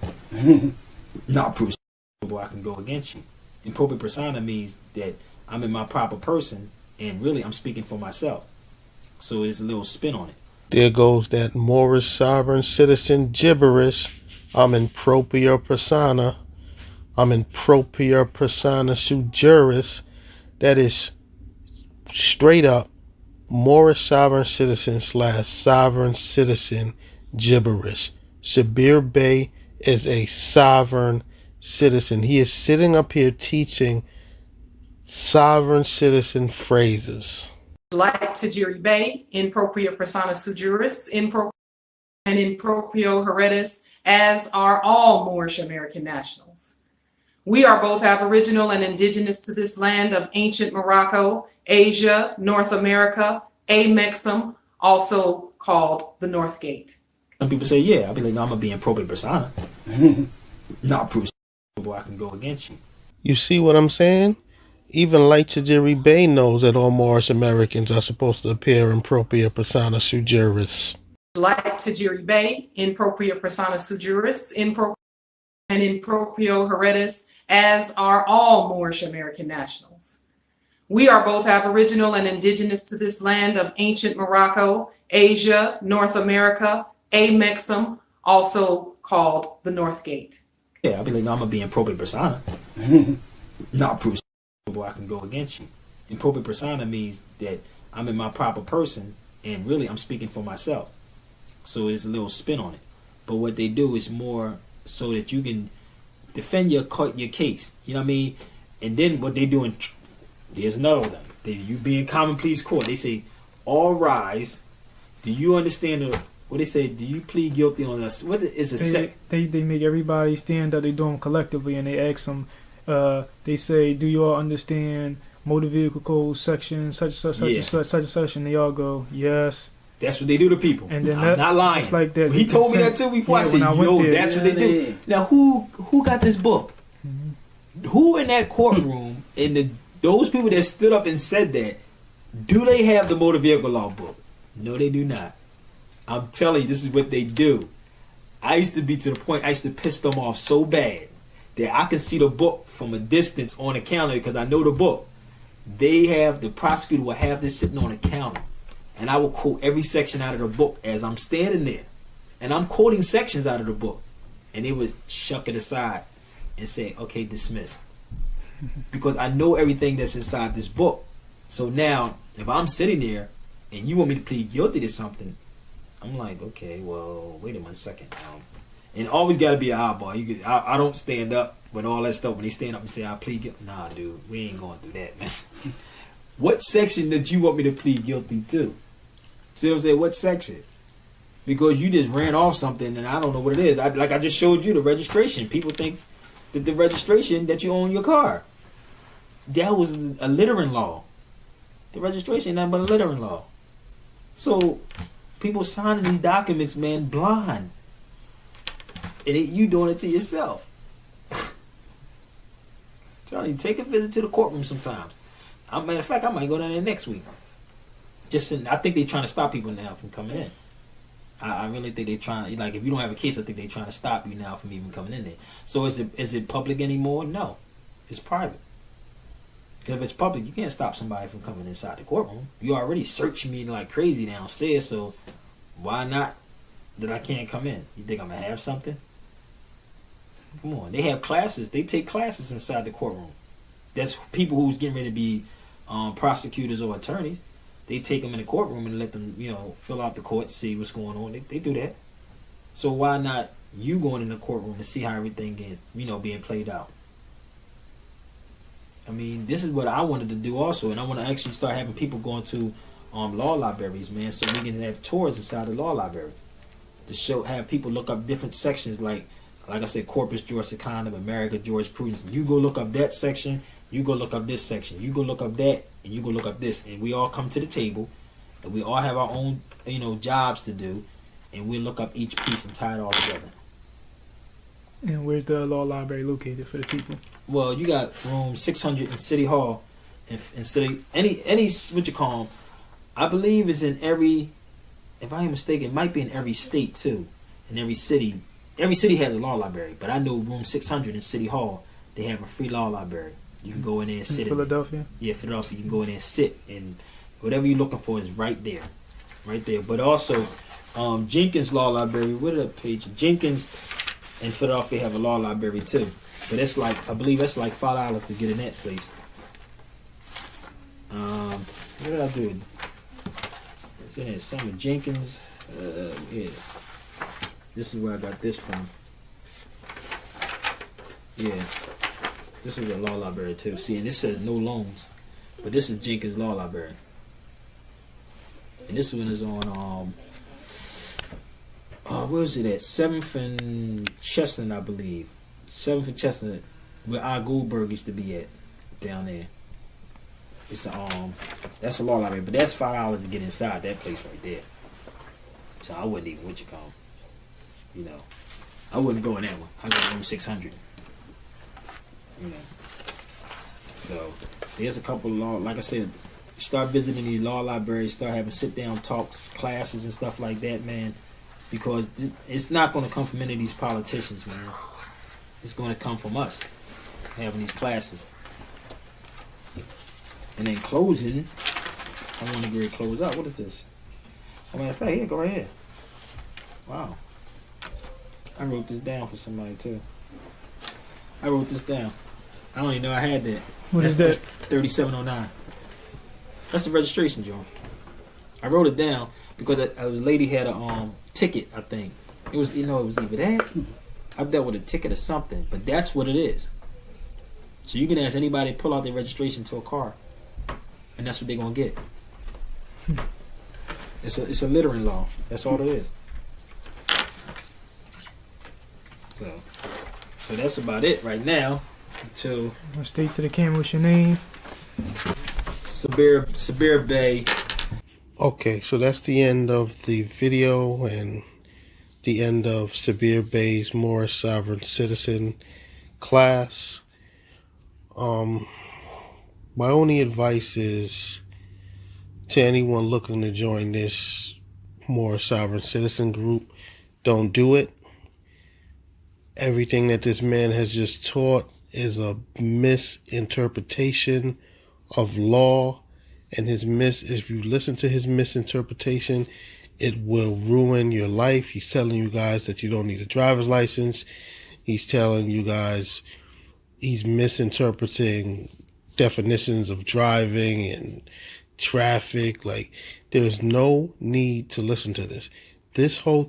Speaker 5: Not pro se, I can go against you. In propria persona means that I'm in my proper person, and really I'm speaking for myself. So there's a little spin on it.
Speaker 7: There goes that Moorish sovereign citizen gibberish. I'm in propria persona. I'm in propria persona sui juris. That is straight up Moorish sovereign citizen / sovereign citizen gibberish. Sabir Bey is a sovereign citizen. He is sitting up here teaching sovereign citizen phrases.
Speaker 11: Like Tajiri Bey, in propria persona sui juris, in proprio heredis, as are all Moorish American nationals. We are both Aboriginal and indigenous to this land of ancient Morocco, Asia, North America, Amexum, also called the North Gate.
Speaker 5: Some people say, yeah. I'll be like, no, I'm going to be in propria persona. Not pro se, I can go against you.
Speaker 7: You see what I'm saying? Even Light Tajiri Bey knows that all Moorish Americans are supposed to appear in propria persona sui juris.
Speaker 11: Like Tajiri Bey, in propria persona sui juris, in proprio heredis, as are all Moorish American nationals. We are both Aboriginal and indigenous to this land of ancient Morocco, Asia, North America, Amexum, also called the North Gate.
Speaker 5: Yeah, I'll be like, no, I'm gonna be in propria persona. Not prove I can go against you. In propria persona means that I'm in my proper person, and really I'm speaking for myself. So there's a little spin on it. But what they do is more so that you can defend your case. You know what I mean? And then what they do, there's another one. You be in common pleas court. They say, all rise. Do you understand what they say? Do you plead guilty on us? What is a
Speaker 9: they make everybody stand up. They do them collectively, and they ask them. They say, do you all understand motor vehicle code section such and such? And they all go, yes.
Speaker 5: That's what they do to people.
Speaker 9: And then
Speaker 5: I'm not lying.
Speaker 9: Like that.
Speaker 5: He told me that too before. I said, yo, that's what they do. Now, who got this book? Who in that courtroom, those people that stood up and said that, do they have the motor vehicle law book? No, they do not. I'm telling you, this is what they do. I used to be to the point, I used to piss them off so bad that I can see the book from a distance on the counter because I know the book. The prosecutor will have this sitting on the counter. And I will quote every section out of the book as I'm standing there. And I'm quoting sections out of the book. And they would shuck it aside and say, okay, dismissed. Because I know everything that's inside this book. So now, if I'm sitting there and you want me to plead guilty to something, I'm like, okay, well, wait a second. And always got to be an eyeball. I don't stand up with all that stuff. When they stand up and say, I plead guilty. Nah, dude, we ain't going through that, man. What section did you want me to plead guilty to? See what I'm saying? What section? Because you just ran off something and I don't know what it is. Like I just showed you the registration. People think that the registration that you own your car. That was a littering law. The registration ain't nothing but a littering law. So people signing these documents, man, blind. And you doing it to yourself. Tell you, take a visit to the courtroom sometimes. Matter of fact, I might go down there next week. I think they're trying to stop people now from coming in. I really think they're trying. Like, if you don't have a case, I think they're trying to stop you now from even coming in there. So is it public anymore? No, it's private. Because if it's public, you can't stop somebody from coming inside the courtroom. You already searching me like crazy downstairs, so why not that I can't come in? You think I'm gonna have something? Come on, they have classes. They take classes inside the courtroom. That's people who's getting ready to be prosecutors or attorneys. They take them in the courtroom and let them, fill out the court, see what's going on. They do that. So why not you going in the courtroom and see how everything is, being played out? I mean, this is what I wanted to do also, and I want to actually start having people going to law libraries, man, so we can have tours inside the law library to have people look up different sections, like I said, Corpus Juris Secundum, America Jurisprudence. You go look up that section. You go look up this section. You go look up that, and you go look up this, and we all come to the table, and we all have our own, jobs to do, and we look up each piece and tie it all together.
Speaker 9: And where's the law library located for the people?
Speaker 5: Well, you got room 600 in City Hall, and City any what you call them, I believe is in every. If I ain't mistaken, it might be in every state too, in every city. Every city has a law library, but I know room 600 in City Hall, they have a free law library. You can go in there and sit.
Speaker 9: Philadelphia?
Speaker 5: Yeah, Philadelphia. You can go in there and sit, and whatever you're looking for is right there. Right there. But also, Jenkins Law Library, what are the page? Jenkins and Philadelphia have a law library too. But it's like, I believe it's like $5 to get in that place. What did I do? It's in there. Some of Jenkins. Yeah. This is where I got this from. Yeah. This is a law library too. See, and this says no loans. But this is Jenkins Law Library. And this one is on, where is it at? 7th and Chestnut, I believe. 7th and Chestnut, where R. Goldberg used to be at, down there. It's that's a law library, but that's $5 to get inside that place right there. So I wouldn't even, I wouldn't go in that one. I'd go to room 600. So there's a couple of law, like I said, start visiting these law libraries, start having sit-down talks, classes and stuff like that, man, because it's not going to come from any of these politicians, man. It's going to come from us having these classes. And then closing, I want to get ready to close out. What is this? Oh, matter of fact, here, go right here. Wow. I wrote this down for somebody too. I wrote this down. I don't even know I had that.
Speaker 9: What is that?
Speaker 5: 3709. That's the registration, John. I wrote it down because a lady had a ticket, I think. It was, it was either that. I've dealt with a ticket or something, but that's what it is. So you can ask anybody to pull out their registration to a car, and that's what they're gonna get. It's a littering law. That's all it is. So that's about it right now. Until
Speaker 9: state to the camera, what's your name?
Speaker 5: Sabir Bey.
Speaker 7: Okay, so that's the end of the video and the end of Sabir Bey's Moorish Sovereign Citizen class. My only advice is to anyone looking to join this Moorish Sovereign Citizen group, don't do it. Everything that this man has just taught is a misinterpretation of law, and if you listen to his misinterpretation, it will ruin your life. He's telling you guys that you don't need a driver's license. He's telling you guys he's misinterpreting definitions of driving and traffic. Like, there's no need to listen to this. This whole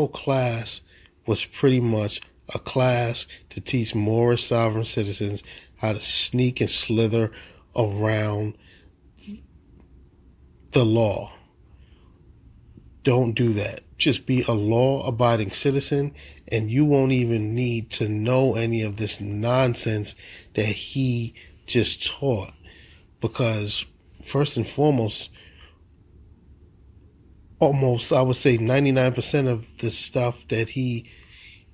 Speaker 7: class was pretty much a class to teach Moorish sovereign citizens how to sneak and slither around the law. Don't do that. Just be a law-abiding citizen, and you won't even need to know any of this nonsense that he just taught. Because first and foremost, almost, I would say 99% of the stuff that he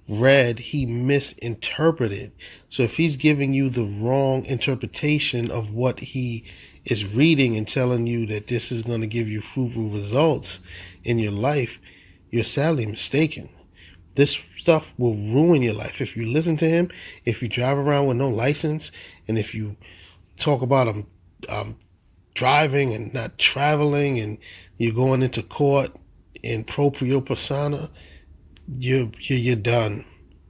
Speaker 7: read, he misinterpreted. So if he's giving you the wrong interpretation of what he is reading and telling you that this is going to give you fruitful results in your life, you're sadly mistaken. This stuff will ruin your life. If you listen to him, if you drive around with no license, and if you talk about driving and not traveling, and you're going into court in proprio persona, you're done.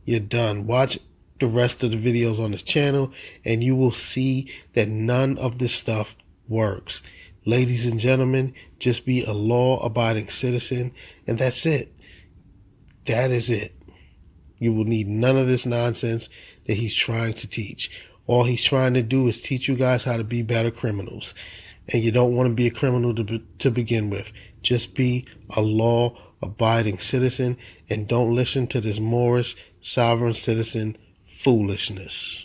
Speaker 7: You're done. Watch the rest of the videos on this channel, and you will see that none of this stuff works. Ladies and gentlemen, just be a law-abiding citizen, and that's it. That is it. You will need none of this nonsense that he's trying to teach. All he's trying to do is teach you guys how to be better criminals. And you don't want to be a criminal to begin with. Just be a law-abiding citizen, and don't listen to this Moorish sovereign citizen foolishness.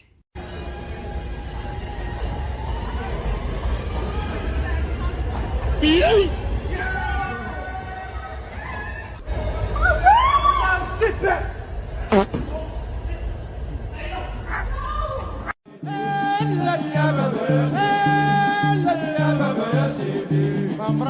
Speaker 4: Sit back. I'm